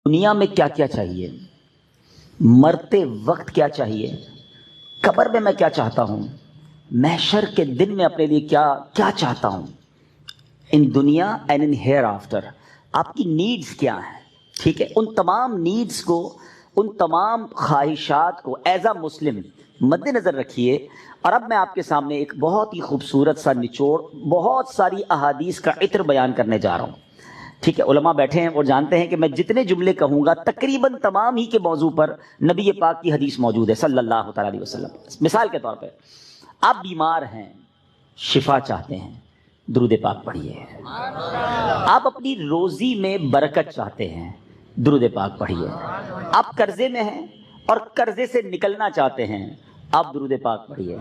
دنیا میں کیا کیا چاہیے، مرتے وقت کیا چاہیے، قبر میں کیا چاہتا ہوں، محشر کے دن میں اپنے لیے کیا کیا چاہتا ہوں، ان دنیا اینڈ ان ہیئر آفٹر آپ کی نیڈز کیا ہیں. ٹھیک ہے، ان تمام نیڈز کو، ان تمام خواہشات کو ایز اے مسلم مد نظر رکھیے. اور اب میں آپ کے سامنے ایک بہت ہی خوبصورت سا نچوڑ، بہت ساری احادیث کا عطر بیان کرنے جا رہا ہوں. ٹھیک ہے، علماء بیٹھے ہیں اور جانتے ہیں کہ میں جتنے جملے کہوں گا تقریباً تمام ہی کے موضوع پر نبی پاک کی حدیث موجود ہے صلی اللہ تعالیٰ علیہ وسلم. مثال کے طور پہ آپ بیمار ہیں، شفا چاہتے ہیں، درود پاک پڑھیے. آپ اپنی روزی میں برکت چاہتے ہیں، درود پاک پڑھیے. آپ قرضے میں ہیں اور قرضے سے نکلنا چاہتے ہیں، آپ درود پاک پڑھیے.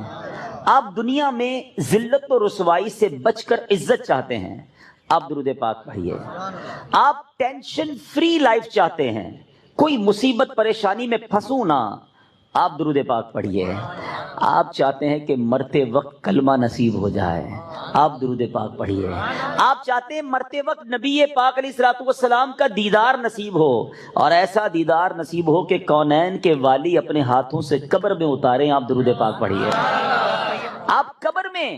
آپ دنیا میں ذلت و رسوائی سے بچ کر عزت چاہتے ہیں، آپ درود پاک پڑھیے. آپ ٹینشن فری لائف چاہتے ہیں، کوئی مصیبت پریشانی میں پھنسوں نہ، آپ درود پاک پڑھیے. آپ چاہتے ہیں کہ مرتے وقت کلمہ نصیب ہو جائے، آپ درود پاک پڑھیے. آپ چاہتے ہیں مرتے وقت نبی پاک علیہ الصلوۃ والسلام کا دیدار نصیب ہو، اور ایسا دیدار نصیب ہو کہ کونین کے والی اپنے ہاتھوں سے قبر میں اتاریں، آپ درود پاک پڑھیے. آپ قبر میں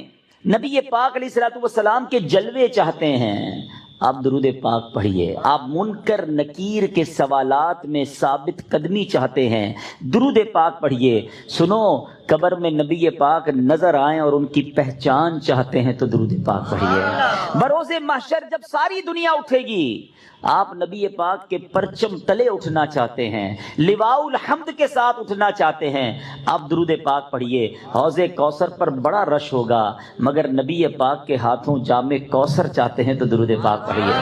نبی پاک علیہ الصلوۃ والسلام کے جلوے چاہتے ہیں، آپ درود پاک پڑھیے. آپ منکر نکیر کے سوالات میں ثابت قدمی چاہتے ہیں، درود پاک پڑھیے. سنو، قبر میں نبی پاک نظر آئیں اور ان کی پہچان چاہتے ہیں تو درود پاک پڑھیے. بروز محشر جب ساری دنیا اٹھے گی، آپ نبی پاک کے پرچم تلے اٹھنا چاہتے ہیں، لواء الحمد کے ساتھ اٹھنا چاہتے ہیں، آپ درود پاک پڑھیے. حوض کوثر پر بڑا رش ہوگا مگر نبی پاک کے ہاتھوں جام کوثر چاہتے ہیں تو درود پاک پڑھیے.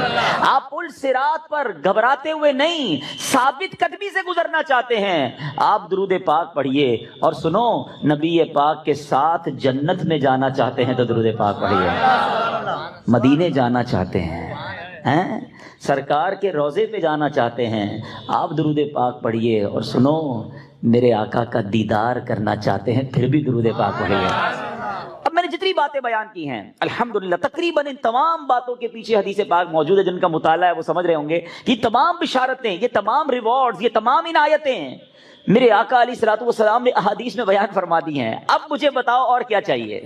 آپ پل صراط پر گھبراتے ہوئے نہیں، ثابت قدمی سے گزرنا چاہتے ہیں، آپ درود پاک پڑھیے. اور سنو، نبی پاک کے ساتھ جنت میں جانا چاہتے ہیں تو درود پاک پڑھیے. مدینے جانا چاہتے ہیں، سرکار کے روضے پہ جانا چاہتے ہیں، آپ درود پاک پڑھیے. اور سنو، میرے آقا کا دیدار کرنا چاہتے ہیں، پھر بھی درود پاک پڑھیے. اب میں نے جتنی باتیں بیان کی ہیں الحمدللہ تقریباً ان تمام باتوں کے پیچھے حدیث پاک موجود ہے. جن کا مطالعہ ہے وہ سمجھ رہے ہوں گے کہ یہ تمام بشارتیں، یہ تمام ریوارڈز، یہ تمام عنایتیں میرے آقا علیہ الصلوۃ والسلام نے احادیث میں بیان فرما دی ہیں. اب مجھے بتاؤ اور کیا چاہیے.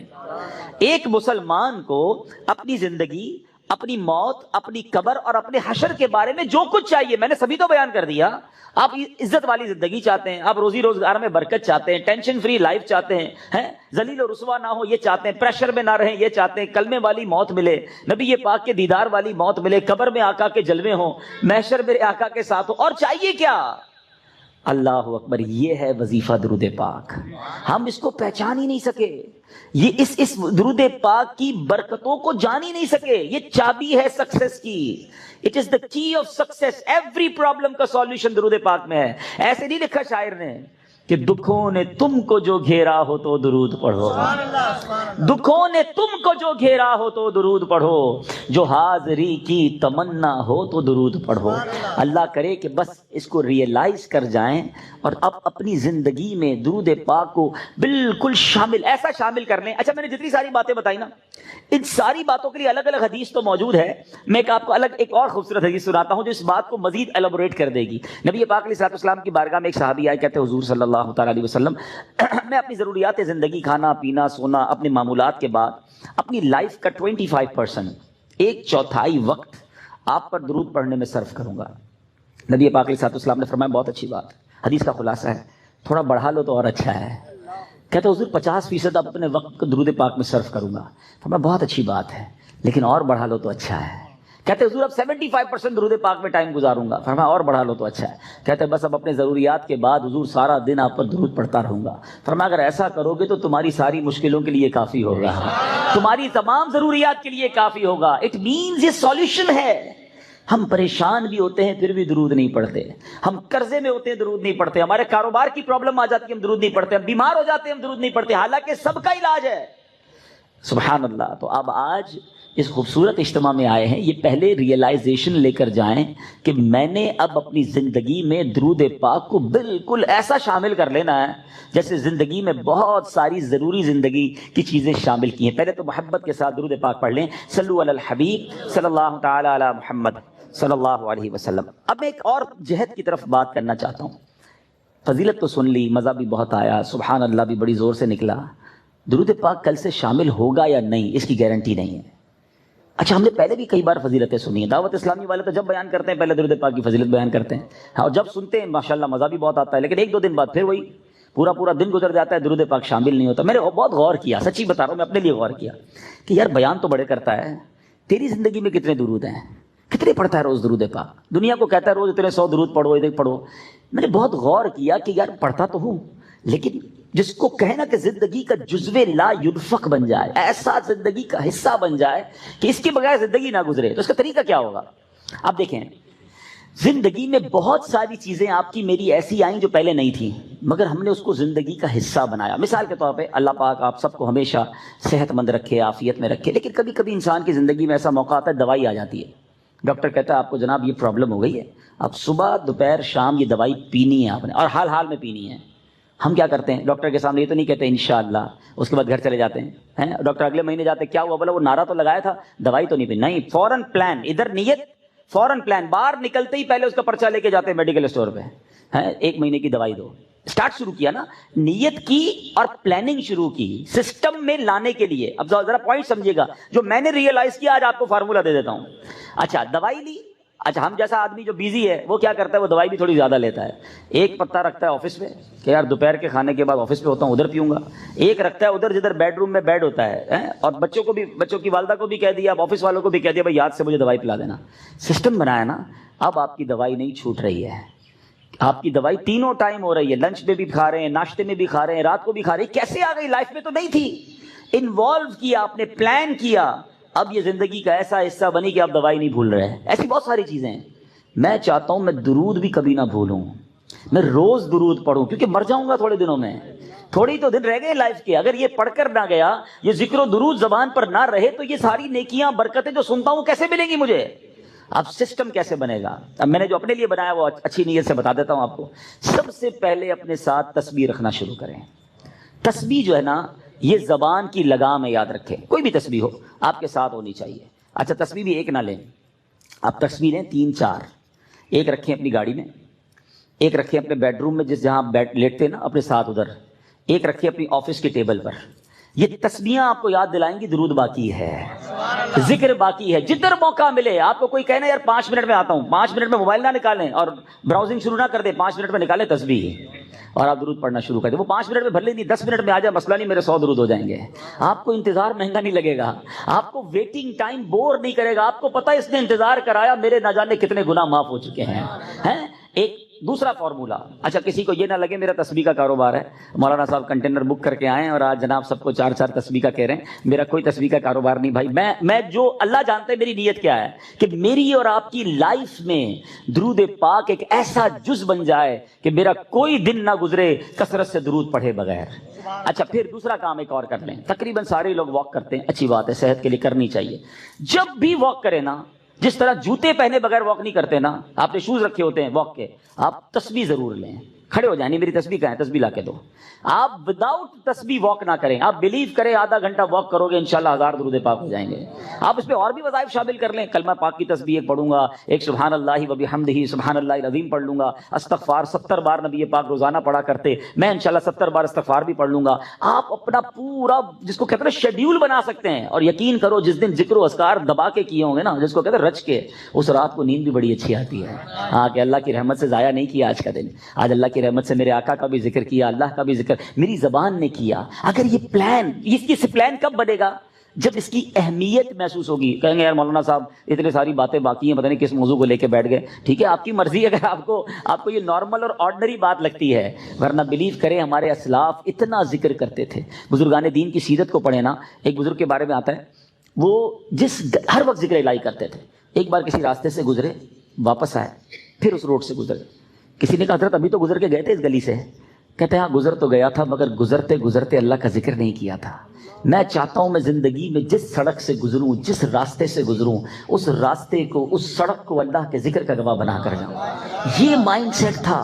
ایک مسلمان کو اپنی زندگی، اپنی موت، اپنی قبر اور اپنے حشر کے بارے میں جو کچھ چاہیے میں نے سبھی تو بیان کر دیا. آپ عزت والی زندگی چاہتے ہیں، آپ روزی روزگار میں برکت چاہتے ہیں، ٹینشن فری لائف چاہتے ہیں، ذلیل و رسوا نہ ہو یہ چاہتے ہیں، پریشر میں نہ رہیں یہ چاہتے ہیں، کلمے والی موت ملے، نبی پاک کے دیدار والی موت ملے، قبر میں آقا کے جلوے ہوں، محشر میرے آقا کے ساتھ ہو، اور چاہیے کیا؟ اللہ اکبر. یہ ہے وظیفہ درود پاک. ہم اس کو پہچان ہی نہیں سکے، یہ اس درود پاک کی برکتوں کو جان ہی نہیں سکے. یہ چابی ہے سکسیس کی. اٹ از دا کی آف سکسیس. ایوری پرابلم کا سولوشن درود پاک میں ہے. ایسے نہیں لکھا شاعر نے کہ دکھوں نے تم کو جو گھیرا ہو تو درود پڑھو، دکھوں نے تم کو جو گھیرا ہو تو درود پڑھو، جو حاضری کی تمنا ہو تو درود پڑھو. اللہ کرے کہ بس اس کو ریئلائز کر جائیں اور اب اپنی زندگی میں درود پاک کو بالکل شامل، ایسا شامل کر لیں. اچھا، میں نے جتنی ساری باتیں بتائی نا، ان ساری باتوں کے لیے الگ الگ حدیث تو موجود ہے. میں آپ کو الگ ایک اور خوبصورت حدیث سناتا ہوں جو اس بات کو مزید ایلابوریٹ کر دے گی. نبی پاک علیہ الصلوۃ والسلام کی بارگاہ میں ایک صحابی آئے، کہتے ہیں حضور صلی اللہ تعالیٰ علیہ وسلم، میں اپنی ضروریات زندگی، کھانا پینا سونا، اپنے معمولات کے بعد اپنی لائف کا 25%، ایک چوتھائی وقت آپ پر درود پڑھنے میں صرف کروں گا. نبی پاک علیہ الصلوۃ والسلام نے فرمایا بہت اچھی بات. حدیث کا خلاصہ ہے، تھوڑا بڑھا لو تو اور اچھا ہے. کہتے حضور 50% اب اپنے وقت کو درود پاک میں صرف کروں گا. فرمایا بہت اچھی بات ہے لیکن اور بڑھا لو تو اچھا ہے. کہتے حضور اب 75% درود پاک میں ٹائم گزاروں گا. فرمایا اور بڑھا لو تو اچھا ہے. کہتے بس اب اپنے ضروریات کے بعد حضور سارا دن آپ پر درود پڑھتا رہوں گا. فرمایا اگر ایسا کرو گے تو تمہاری ساری مشکلوں کے لیے کافی ہوگا، تمہاری تمام ضروریات کے لیے کافی ہوگا. اٹ مینز یہ سولوشن ہے. ہم پریشان بھی ہوتے ہیں پھر بھی درود نہیں پڑھتے، ہم قرضے میں ہوتے ہیں درود نہیں پڑھتے، ہمارے کاروبار کی پرابلم آ جاتی ہے ہم درود نہیں پڑھتے، ہم بیمار ہو جاتے ہیں ہم درود نہیں پڑھتے، حالانکہ سب کا علاج ہے. سبحان اللہ. تو اب آج اس خوبصورت اجتماع میں آئے ہیں، یہ پہلے ریئلائزیشن لے کر جائیں کہ میں نے اب اپنی زندگی میں درود پاک کو بالکل ایسا شامل کر لینا ہے جیسے زندگی میں بہت ساری ضروری زندگی کی چیزیں شامل کی ہیں. پہلے تو محبت کے ساتھ درود پاک پڑھ لیں. صلو علی الحبیب صلی اللہ تعالی علی محمد صلی اللہ علیہ وسلم. اب میں ایک اور جہت کی طرف بات کرنا چاہتا ہوں. فضیلت تو سن لی, مزہ بھی بہت آیا, سبحان اللہ بھی بڑی زور سے نکلا. درود پاک کل سے شامل ہوگا یا نہیں اس کی گارنٹی نہیں ہے. اچھا, ہم نے پہلے بھی کئی بار فضیلتیں سنی ہیں. دعوت اسلامی والے تو جب بیان کرتے ہیں پہلے درود پاک کی فضیلت بیان کرتے ہیں, اور جب سنتے ہیں ماشاءاللہ مزہ بھی بہت آتا ہے, لیکن ایک دو دن بعد پھر وہی پورا دن گزر جاتا ہے, درود پاک شامل نہیں ہوتا. میں نے بہت غور کیا, سچی بتا رہا ہوں, میں اپنے لیے غور کیا کہ یار بیان تو بڑے کرتا ہے, تیری زندگی میں کتنے درود ہیں, کتنے پڑھتا ہے روز درود پاک. دنیا کو کہتا ہے روز اتنے 100 درود پڑھو, اتنے پڑھو. میں نے بہت غور کیا کہ یار پڑھتا تو ہوں, لیکن جس کو کہنا کہ زندگی کا جزو لا ينفق بن جائے, ایسا زندگی کا حصہ بن جائے کہ اس کے بغیر زندگی نہ گزرے, تو اس کا طریقہ کیا ہوگا؟ اب دیکھیں, زندگی میں بہت ساری چیزیں آپ کی میری ایسی آئیں جو پہلے نہیں تھیں, مگر ہم نے اس کو زندگی کا حصہ بنایا. مثال کے طور پہ اللہ پاک آپ سب کو ہمیشہ صحت مند رکھے, عافیت میں رکھے, لیکن کبھی کبھی انسان کی زندگی میں ایسا موقع آتا ہے دوائی آ جاتی ہے. ڈاکٹر کہتا ہے آپ کو جناب یہ پرابلم ہو گئی ہے, اب صبح دوپہر شام یہ دوائی پینی ہے آپ نے, اور حال میں پینی ہے. ہم کیا کرتے ہیں, ڈاکٹر کے سامنے یہ تو نہیں کہتے انشاءاللہ, اس کے بعد گھر چلے جاتے ہیں. ڈاکٹر اگلے مہینے جاتے ہیں, کیا ہوا, بولا وہ نعرہ تو لگایا تھا, دوائی تو نہیں پینی. نہیں, فوراً پلان, ادھر نیت, فوراً پلان, باہر نکلتے ہی پہلے اس کا پرچہ لے کے جاتے ہیں میڈیکل اسٹور پہ, 1 مہینے کی دوائی دو. اسٹارٹ شروع کیا نا, نیت کی اور پلاننگ شروع کی سسٹم میں لانے کے لیے. اب ذرا پوائنٹ سمجھیے گا, جو میں نے ریئلائز کیا آج آپ کو فارمولہ دے دیتا ہوں. اچھا, دوائی لی. اچھا, ہم جیسا آدمی جو بیزی ہے وہ کیا کرتا ہے, وہ دوائی بھی تھوڑی زیادہ لیتا ہے. ایک پتا رکھتا ہے آفس میں کہ یار دوپہر کے کھانے کے بعد آفس پہ ہوتا ہوں ادھر پیوں گا. ایک رکھتا ہے ادھر جدھر بیڈ روم میں بیڈ ہوتا ہے, اور بچوں کی والدہ کو بھی کہہ دیا, آفس والوں کو بھی کہہ دیا بھائی یاد سے مجھے دوائی پلا دینا. سسٹم بنایا نا. اب آپ کی دوائی نہیں چھوٹ رہی ہے, آپ کی دوائی تینوں ٹائم ہو رہی ہے, لنچ میں بھی کھا رہے ہیں, ناشتے میں بھی کھا رہے ہیں, رات کو بھی کھا رہے ہیں. کیسے آ گئی, لائف میں تو نہیں تھی, انوالو کیا آپ نے, پلان کیا. اب یہ زندگی کا ایسا حصہ بنی کہ آپ دوائی نہیں بھول رہے. ایسی بہت ساری چیزیں ہیں. میں چاہتا ہوں میں درود بھی کبھی نہ بھولوں, میں روز درود پڑھوں, کیونکہ مر جاؤں گا تھوڑے دنوں میں, تھوڑی تو دن رہ گئے لائف کے. اگر یہ پڑھ کر نہ گیا, یہ ذکر و درود زبان پر نہ رہے, تو یہ ساری نیکیاں برکتیں جو سنتا ہوں کیسے ملیں گی مجھے؟ اب سسٹم کیسے بنے گا؟ اب میں نے جو اپنے لیے بنایا وہ اچھی نیت سے بتا دیتا ہوں آپ کو. سب سے پہلے اپنے ساتھ تسبیح رکھنا شروع کریں. تسبیح جو ہے نا, یہ زبان کی لگام ہے, یاد رکھیں. کوئی بھی تسبیح ہو آپ کے ساتھ ہونی چاہیے. اچھا, تسبیح بھی ایک نہ لیں, آپ تسبیح لیں 3-4. ایک رکھیں اپنی گاڑی میں, ایک رکھیں اپنے بیڈ روم میں جس جہاں آپ لیٹتے ہیں نا اپنے ساتھ ادھر, ایک رکھیں اپنی آفس کے ٹیبل پر. یہ تسبیحاں آپ کو یاد دلائیں گی درود باقی ہے, ذکر باقی ہے. جدھر موقع ملے آپ کو کوئی کہنا یار 5 منٹ میں آتا ہوں, 5 منٹ میں موبائل نہ نکالیں اور براؤزنگ شروع نہ کر دیں, 5 منٹ میں نکالیں تسبیح اور آپ درود پڑھنا شروع کر دیں. وہ 5 منٹ میں بھر لیں نہیں, 10 منٹ میں آ جائے, مسئلہ نہیں, میرے 100 درود ہو جائیں گے. آپ کو انتظار مہنگا نہیں لگے گا, آپ کو ویٹنگ ٹائم بور نہیں کرے گا. آپ کو پتہ ہے اس نے انتظار کرایا, میرے نہ جانے کتنے گناہ معاف ہو چکے ہیں. ایک دوسرا فارمولہ. اچھا, کسی کو یہ نہ لگے میرا تسبیح کا کاروبار ہے, مولانا صاحب کنٹینر بک کر کے آئے اور آج جناب سب کو 4 تسبیح کا کہہ رہے ہیں. میرا کوئی تسبیح کا کاروبار نہیں بھائی. میں جو اللہ جانتے ہیں میری نیت کیا ہے, کہ میری اور آپ کی لائف میں درود پاک ایک ایسا جز بن جائے کہ میرا کوئی دن نہ گزرے کثرت سے درود پڑھے بغیر. اچھا, پھر دوسرا کام ایک اور کر لیں. تقریباً سارے لوگ واک کرتے ہیں, اچھی بات ہے, صحت کے لیے کرنی چاہیے. جب بھی واک کریں نا, جس طرح جوتے پہنے بغیر واک نہیں کرتے نا, آپ نے شوز رکھے ہوتے ہیں واک کے, آپ تسبیح ضرور لیں. کھڑے ہو جائیں, نہیں میری تسبیح کہاں ہے, تسبیح لا کے دو. آپ وداؤٹ تسبیح واک نہ کریں. آپ بلیو کریں آدھا گھنٹہ واک کرو گے انشاءاللہ 1000 درود پاک ہو جائیں گے. آپ اس میں اور بھی وظائف شامل کر لیں. کلمہ پاک کی تسبیح ایک پڑھوں گا, ایک سبحان اللہ و بحمدہ سبحان اللہ العظیم پڑھ لوں گا. استغفار 70 بار نبی پاک روزانہ پڑھا کرتے, میں انشاءاللہ 70 بار استغفار بھی پڑھ لوں گا. آپ اپنا پورا جس کو کہتے ہیں شیڈیول بنا سکتے ہیں. اور یقین کرو جس دن ذکر و اذکار دبا کے کیے ہوں گے نا, جس کو کہتے ہیں رچ کے, اس رات کو نیند بھی بڑی اچھی آتی ہے. ہاں, کہ اللہ کی رحمت سے ضائع نہیں کیا آج کا دن. آج اللہ کی رحمت سے میرے آقا کا بھی ذکر کیا, اللہ کا بھی ذکر میری زبان نے کیا. اگر یہ پلان, اس پلان کب بنے گا؟ جب اس کی اہمیت محسوس ہوگی. کہیں گے یار مولانا صاحب اتنے ساری باتیں باقی ہیں, پتہ نہیں کس موضوع کو لے کے بیٹھ گئے. ٹھیک ہے, آپ کی مرضی. اگر آپ کو یہ نارمل اور آرڈنری بات لگتی ہے, ورنہ بلیو کریں ہمارے اسلاف اتنا ذکر کرتے تھے. بزرگان دین کی سیرت کو پڑھیں نا, ایک بزرگ کے بارے میں آتا ہے, وہ ہر وقت ذکر الہی کرتے تھے. ایک بار کسی راستے سے گزرے, واپس آئے, پھر اس روڈ سے گزرے. کسی نے کہا حضرت ابھی تو گزر کے گئے تھے اس گلی سے. کہتے ہیں ہاں گزر تو گیا تھا, مگر گزرتے گزرتے اللہ کا ذکر نہیں کیا تھا. میں چاہتا ہوں میں زندگی میں جس سڑک سے گزروں, جس راستے سے گزروں, اس راستے کو, اس سڑک کو اللہ کے ذکر کا گواہ بنا کر جاؤں. یہ مائنڈ سیٹ تھا.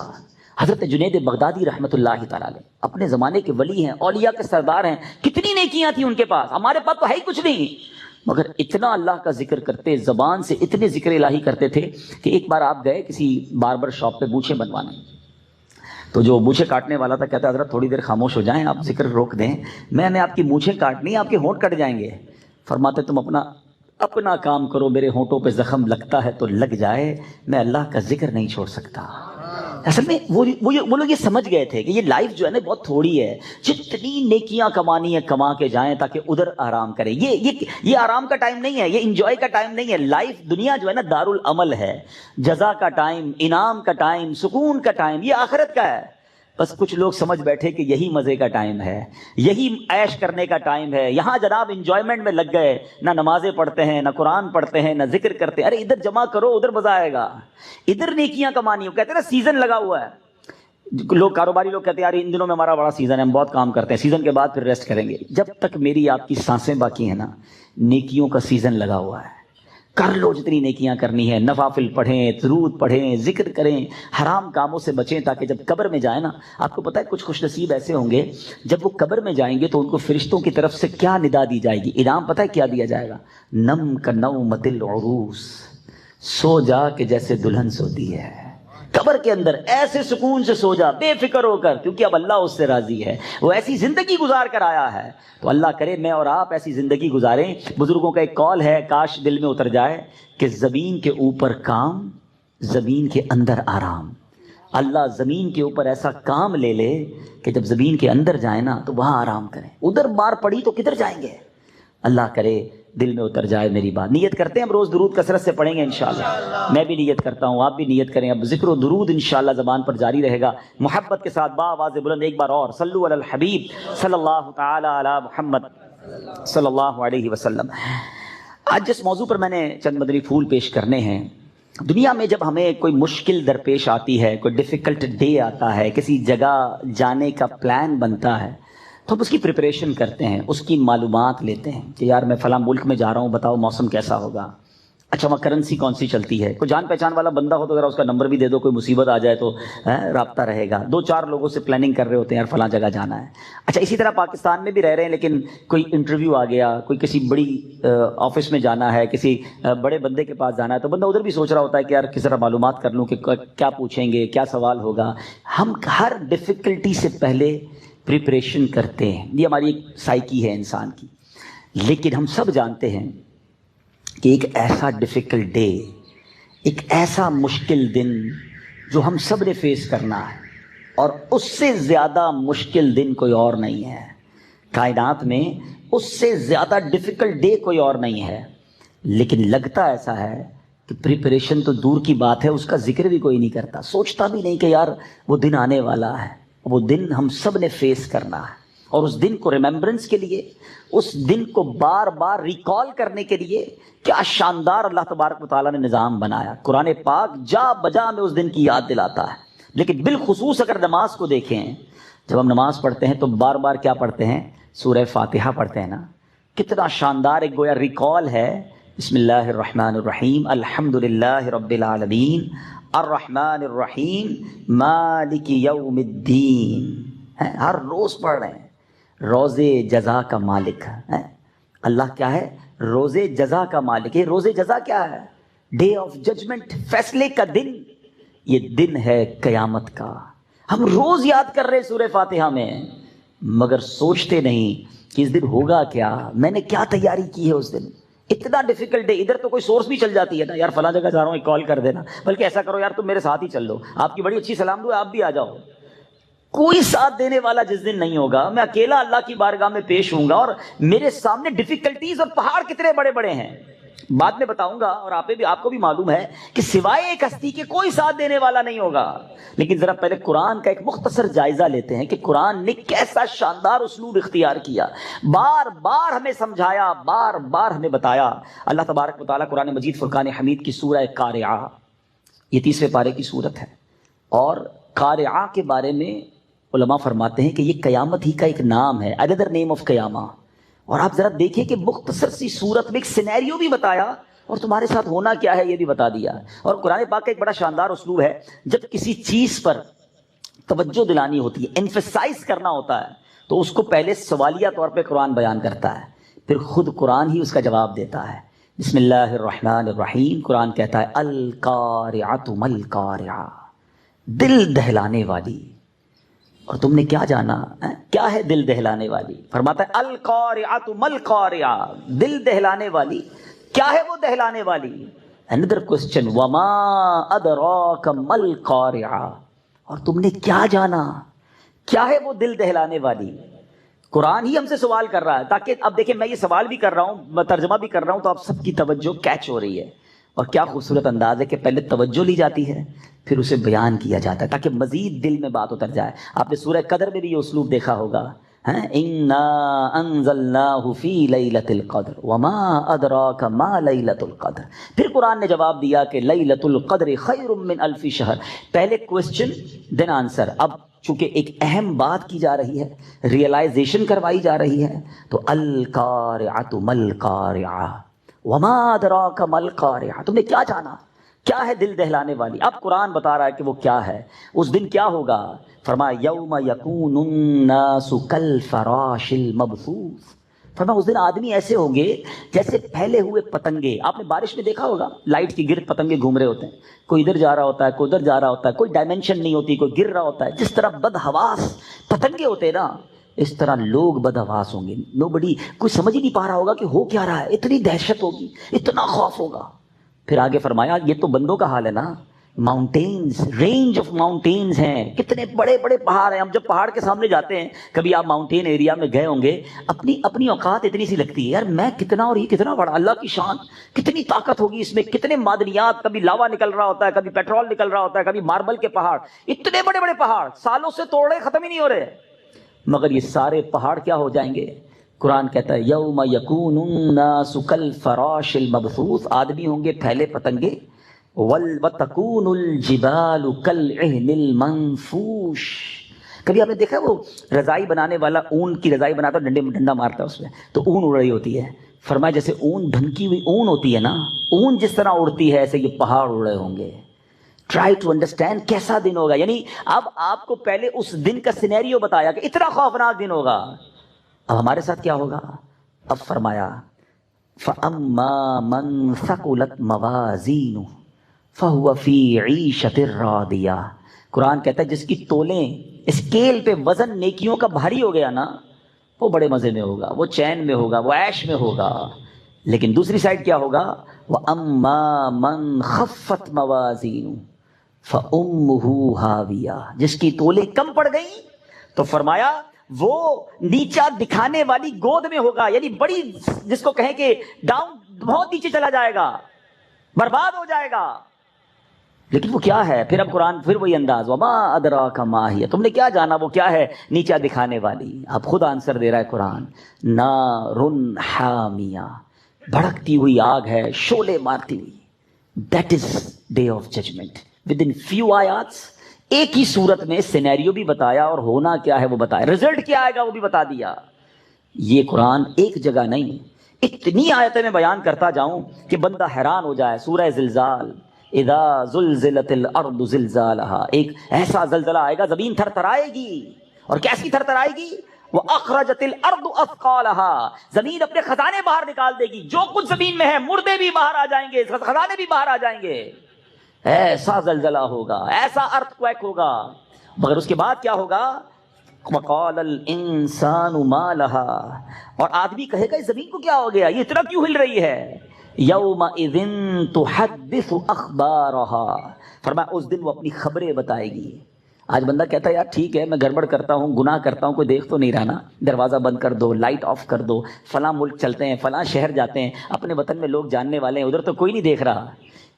حضرت جنید بغدادی رحمۃ اللہ تعالیٰ علیہ اپنے زمانے کے ولی ہیں, اولیاء کے سردار ہیں. کتنی نیکیاں تھیں ان کے پاس, ہمارے پاس تو ہے ہی کچھ نہیں. مگر اتنا اللہ کا ذکر کرتے، زبان سے اتنے ذکر الہی کرتے تھے کہ ایک بار آپ گئے کسی باربر شاپ پہ مونچھیں بنوانے، تو جو مونچھیں کاٹنے والا تھا کہتا حضرت تھوڑی دیر خاموش ہو جائیں، آپ ذکر روک دیں، میں نے آپ کی مونچھیں کاٹنی، آپ کے ہونٹ کٹ جائیں گے۔ فرماتے تم اپنا کام کرو، میرے ہونٹوں پہ زخم لگتا ہے تو لگ جائے، میں اللہ کا ذکر نہیں چھوڑ سکتا۔ اصل میں وہ لوگ یہ سمجھ گئے تھے کہ یہ لائف جو ہے نا بہت تھوڑی ہے، جتنی نیکیاں کمانی ہے کما کے جائیں تاکہ ادھر آرام کریں۔ یہ آرام کا ٹائم نہیں ہے، یہ انجوائے کا ٹائم نہیں ہے۔ لائف دنیا جو ہے نا دارالعمل ہے، جزا کا ٹائم، انعام کا ٹائم، سکون کا ٹائم، یہ آخرت کا ہے۔ بس کچھ لوگ سمجھ بیٹھے کہ یہی مزے کا ٹائم ہے، یہی عیش کرنے کا ٹائم ہے، یہاں جناب انجوائمنٹ میں لگ گئے، نہ نمازیں پڑھتے ہیں، نہ قرآن پڑھتے ہیں، نہ ذکر کرتے ہیں۔ ارے ادھر جمع کرو، ادھر مزہ آئے گا، ادھر نیکیاں کمانی ہو۔ کہتے ہیں نا سیزن لگا ہوا ہے، لوگ کاروباری لوگ کہتے ہیں یار ان دنوں میں ہمارا بڑا سیزن ہے، ہم بہت کام کرتے ہیں، سیزن کے بعد پھر ریسٹ کریں گے۔ جب تک میری آپ کی سانسیں باقی ہیں نا، نیکیوں کا سیزن لگا ہوا ہے، کر لو جتنی نیکیاں کرنی ہے، نوافل پڑھیں، درود پڑھیں، ذکر کریں، حرام کاموں سے بچیں، تاکہ جب قبر میں جائیں نا، آپ کو پتہ ہے کچھ خوش نصیب ایسے ہوں گے جب وہ قبر میں جائیں گے تو ان کو فرشتوں کی طرف سے کیا ندا دی جائے گی، انعام پتہ ہے کیا دیا جائے گا؟ نم کا نومۃ العروس، سو جا کہ جیسے دلہن سوتی ہے، قبر کے اندر ایسے سکون سے سو جا بے فکر ہو کر، کیونکہ اب اللہ اس سے راضی ہے، وہ ایسی زندگی گزار کر آیا ہے۔ تو اللہ کرے میں اور آپ ایسی زندگی گزاریں۔ بزرگوں کا ایک قول ہے، کاش دل میں اتر جائے کہ زمین کے اوپر کام، زمین کے اندر آرام۔ اللہ زمین کے اوپر ایسا کام لے لے کہ جب زمین کے اندر جائیں نا تو وہاں آرام کریں، ادھر مار پڑی تو کدھر جائیں گے؟ اللہ کرے دل میں اتر جائے میری بات۔ نیت کرتے ہیں ہم روز درود کثرت سے پڑھیں گے انشاءاللہ، میں بھی نیت کرتا ہوں، آپ بھی نیت کریں۔ اب ذکر و درود انشاءاللہ زبان پر جاری رہے گا، محبت کے ساتھ با آواز بلند ایک بار اور صلو علی الحبیب صلی اللہ تعالی علی محمد صلی اللہ علیہ وسلم۔ آج جس موضوع پر میں نے چند مدنی پھول پیش کرنے ہیں، دنیا میں جب ہمیں کوئی مشکل درپیش آتی ہے، کوئی ڈیفیکلٹ ڈے آتا ہے، کسی جگہ جانے کا پلان بنتا ہے، تو ہم اس کی پریپریشن کرتے ہیں، اس کی معلومات لیتے ہیں کہ یار میں فلاں ملک میں جا رہا ہوں، بتاؤ موسم کیسا ہوگا، اچھا وہاں کرنسی کون سی چلتی ہے، کوئی جان پہچان والا بندہ ہو تو ذرا اس کا نمبر بھی دے دو، کوئی مصیبت آ جائے تو رابطہ رہے گا۔ دو چار لوگوں سے پلاننگ کر رہے ہوتے ہیں یار فلاں جگہ جانا ہے۔ اچھا اسی طرح پاکستان میں بھی رہ رہے ہیں، لیکن کوئی انٹرویو آ گیا، کوئی کسی بڑی آفس میں جانا ہے، کسی بڑے بندے کے پاس جانا ہے، تو بندہ ادھر بھی سوچ رہا ہوتا ہے کہ یار کس طرح معلومات کر لوں کہ کیا پوچھیں گے، کیا سوال ہوگا۔ ہم ہر ڈیفیکلٹی سے پہلے پریپریشن کرتے ہیں، یہ ہماری ایک سائیکی ہے انسان کی۔ لیکن ہم سب جانتے ہیں کہ ایک ایسا ڈیفیکلٹ ڈے، ایک ایسا مشکل دن جو ہم سب نے فیس کرنا ہے، اور اس سے زیادہ مشکل دن کوئی اور نہیں ہے کائنات میں، اس سے زیادہ ڈیفیکلٹ ڈے کوئی اور نہیں ہے۔ لیکن لگتا ایسا ہے کہ پریپریشن تو دور کی بات ہے، اس کا ذکر بھی کوئی نہیں کرتا، سوچتا بھی نہیں کہ یار وہ دن آنے والا ہے، وہ دن ہم سب نے فیس کرنا ہے۔ اور اس دن کو ریممبرنس کے لیے، اس دن کو بار بار ریکال کرنے کے لیے کیا شاندار اللہ تبارک و تعالیٰ نے نظام بنایا۔ قرآن پاک جا بجا میں اس دن کی یاد دلاتا ہے۔ لیکن بالخصوص اگر نماز کو دیکھیں، جب ہم نماز پڑھتے ہیں تو بار بار کیا پڑھتے ہیں؟ سورہ فاتحہ پڑھتے ہیں نا، کتنا شاندار ایک گویا ریکال ہے۔ بسم اللہ الرحمن الرحیم، الحمد للہ رب العالمین، الرحمن الرحیم، مالک یوم الدین۔ ہر روز پڑھ رہے ہیں، روزے جزا کا مالک ہے اللہ۔ کیا ہے؟ روزے جزا کا مالک۔ یہ روزے جزا کیا ہے؟ ڈے آف ججمنٹ، فیصلے کا دن۔ یہ دن ہے قیامت کا۔ ہم روز یاد کر رہے سورہ فاتحہ میں، مگر سوچتے نہیں کہ اس دن ہوگا کیا، میں نے کیا تیاری کی ہے اس دن۔ اتنا ڈیفیکلٹ ہے، ادھر تو کوئی سورس بھی چل جاتی ہے نا، یار فلاں جگہ جا رہا ہوں ایک کال کر دینا، بلکہ ایسا کرو یار تم میرے ساتھ ہی چل لو، آپ کی بڑی اچھی سلام دعا، آپ بھی آ جاؤ۔ کوئی ساتھ دینے والا جس دن نہیں ہوگا، میں اکیلا اللہ کی بارگاہ میں پیش ہوں گا، اور میرے سامنے ڈیفیکلٹیز اور پہاڑ کتنے بڑے بڑے ہیں، بعد میں بتاؤں گا، اور آپ کو بھی معلوم ہے کہ سوائے ایک ہستی کے کوئی ساتھ دینے والا نہیں ہوگا۔ لیکن ذرا پہلے قرآن کا ایک مختصر جائزہ لیتے ہیں کہ قرآن نے کیسا شاندار اسلوب اختیار کیا، بار بار ہمیں سمجھایا، بار بار ہمیں بتایا۔ اللہ تبارک و تعالیٰ قرآن مجید فرقان حمید کی سورہ قارعہ، یہ 30ویں پارے کی سورت ہے، اور قارعہ کے بارے میں علماء فرماتے ہیں کہ یہ قیامت ہی کا ایک نام ہے، another name of قیامہ۔ اور آپ ذرا دیکھیں کہ مختصر سی صورت میں ایک سینیریو بھی بتایا، اور تمہارے ساتھ ہونا کیا ہے یہ بھی بتا دیا۔ اور قرآن پاک کا ایک بڑا شاندار اسلوب ہے، جب کسی چیز پر توجہ دلانی ہوتی ہے، ایمفیسائز کرنا ہوتا ہے، تو اس کو پہلے سوالیہ طور پہ قرآن بیان کرتا ہے، پھر خود قرآن ہی اس کا جواب دیتا ہے. بسم اللہ الرحمن الرحیم. قرآن کہتا ہے القارعۃ ما القارعہ، دل دہلانے والی. اور تم نے کیا جانا کیا ہے دل دہلانے والی؟ فرماتا ہے القارعۃ ما القارعہ، دل دہلانے والی. کیا ہے وہ دہلانے والی؟ Another question وما ادراک ما القارعہ، اور تم نے کیا جانا کیا ہے وہ دل دہلانے والی؟ قرآن ہی ہم سے سوال کر رہا ہے، تاکہ اب دیکھیں میں یہ سوال بھی کر رہا ہوں، میں ترجمہ بھی کر رہا ہوں، تو آپ سب کی توجہ کیچ ہو رہی ہے. اور کیا خوبصورت انداز ہے کہ پہلے توجہ لی جاتی ہے پھر اسے بیان کیا جاتا ہے تاکہ مزید دل میں بات اتر جائے. آپ نے سورہ قدر میں بھی یہ اسلوب دیکھا ہوگا، انا انزلناہ فی لیلۃ القدر وما ادراک ما لیلۃ القدر. پھر قرآن نے جواب دیا کہ لیلۃ القدر خیر من الف شہر. پہلے کوسچن دین آنسر. اب چونکہ ایک اہم بات کی جا رہی ہے، ریئلائزیشن کروائی جا رہی ہے، تو القارعۃ ما القارعہ وما ادراک ما القارعہ، تم نے کیا جانا کیا ہے دل دہلانے والی؟ اب قرآن بتا رہا ہے کہ وہ کیا ہے. اس دن کیا ہوگا؟ فرمایا یوم یکون الناس کالفراش المبثوث. فرمایا اس دن آدمی ایسے ہوں گے جیسے پھیلے ہوئے پتنگے. آپ نے بارش میں دیکھا ہوگا لائٹ کی گرد پتنگے گھوم رہے ہوتے ہیں، کوئی ادھر جا رہا ہوتا ہے کوئی ادھر جا رہا ہوتا ہے، کوئی ڈائمینشن نہیں ہوتی، کوئی گر رہا ہوتا ہے. جس طرح بدحواس پتنگے ہوتے ہیں نا، اس طرح لوگ بدحواس ہوں گے. نوبڈی کوئی سمجھ ہی نہیں پا رہا ہوگا کہ ہو کیا رہا ہے. اتنی دہشت ہوگی، اتنا خوف ہوگا. پھر آگے فرمایا یہ تو بندوں کا حال ہے نا. ماؤنٹینز، رینج آف ماؤنٹینز ہیں، کتنے بڑے بڑے پہاڑ ہیں. ہم جب پہاڑ کے سامنے جاتے ہیں، کبھی آپ ماؤنٹین ایریا میں گئے ہوں گے، اپنی اوقات اتنی سی لگتی ہے، یار میں کتنا اور یہ کتنا بڑا. اللہ کی شان، کتنی طاقت ہوگی اس میں، کتنے معدنیات، کبھی لاوا نکل رہا ہوتا ہے، کبھی پیٹرول نکل رہا ہوتا ہے، کبھی ماربل کے پہاڑ. اتنے بڑے بڑے پہاڑ سالوں سے توڑے ختم ہی نہیں ہو رہے، مگر یہ سارے پہاڑ کیا ہو جائیں گے؟ قرآن کہتا ہے یوم یکون الناس کالفراش المبثوث، آدمی ہوں گے پھیلے پتنگے. وَتَكُونُ الْجِبَالُ كَالْعِهْنِ الْمَنْفُوشِ. کبھی آپ نے دیکھا وہ رضائی بنانے والا اون کی رضائی بناتا ہے، ڈنڈا مارتا ہے اس میں تو اون اڑ رہی ہوتی ہے. فرمایا جیسے اون ڈھنکی ہوئی اون ہوتی ہے نا، اون جس طرح اڑتی ہے ایسے یہ پہاڑ اڑ رہے ہوں گے. ٹرائی ٹو انڈرسٹینڈ کیسا دن ہوگا. یعنی اب آپ کو پہلے اس دن کا سینیریو بتایا کہ اتنا خوفناک دن ہوگا. اب ہمارے ساتھ کیا ہوگا؟ اب فرمایا فَأَمَّا مَنْ ثَقُلَتْ مَوَازِينُهُ فَهُوَ فِي عِيشَةٍ رَاضِيَةٍ. قرآن کہتا ہے جس کی تولیں اسکیل پہ وزن نیکیوں کا بھاری ہو گیا نا، وہ بڑے مزے میں ہوگا، وہ چین میں ہوگا، وہ عیش میں ہوگا. لیکن دوسری سائڈ کیا ہوگا؟ وَأَمَّا مَنْ خَفَّتْ مَوَازِينُهُ فَأُمُّهُ هَاوِيَةٌ. جس کی تولیں کم پڑ گئی تو فرمایا وہ نیچا دکھانے والی گود میں ہوگا. یعنی بڑی، جس کو کہیں کہ ڈاؤن، بہت نیچے چلا جائے گا، برباد ہو جائے گا. لیکن وہ کیا ہے؟ پھر اب قرآن پھر وہی انداز وما ادراک ما ہی، تم نے کیا جانا وہ کیا ہے نیچا دکھانے والی. اب خود آنسر دے رہا ہے قرآن، نارن حامیہ، بھڑکتی ہوئی آگ ہے، شعلے مارتی ہوئی. That is day of judgement. Within few آیاتس ایک ہی صورت میں سینیریو بھی بتایا اور ہونا کیا ہے وہ بتایا، رزلٹ کیا آئے گا وہ بھی بتا دیا. یہ قرآن ایک جگہ نہیں، اتنی آیتیں میں بیان کرتا جاؤں کہ بندہ حیران ہو جائے. سورہ زلزال، اذا زلزلت الارض زلزالها، ایک ایسا زلزلہ آئے گا زمین تھر تھر آئے گی. اور کیسی تھر تھر آئے گی؟ واخرجت الارض اثقالها، زمین اپنے خزانے باہر نکال دے گی. جو کچھ زمین میں ہے مردے بھی باہر آ جائیں گے، خزانے بھی باہر آ جائیں گے. ایسا زلزلہ ہوگا، ایسا ارتھ کویک ہوگا. مگر اس کے بعد کیا ہوگا؟ وقال الانسان ما لها، اور آدمی کہے گا اس زمین کو کیا ہو گیا، یہ اتنا کیوں ہل رہی ہے؟ یومئذ تحدث اخبارها، فرمایا اس دن وہ اپنی خبریں بتائے گی. آج بندہ کہتا ہے یار ٹھیک ہے میں گڑبڑ کرتا ہوں، گناہ کرتا ہوں، کوئی دیکھ تو نہیں رہا نا، دروازہ بند کر دو، لائٹ آف کر دو، فلاں ملک چلتے ہیں، فلاں شہر جاتے ہیں، اپنے وطن میں لوگ جاننے والے ہیں، ادھر تو کوئی نہیں دیکھ رہا.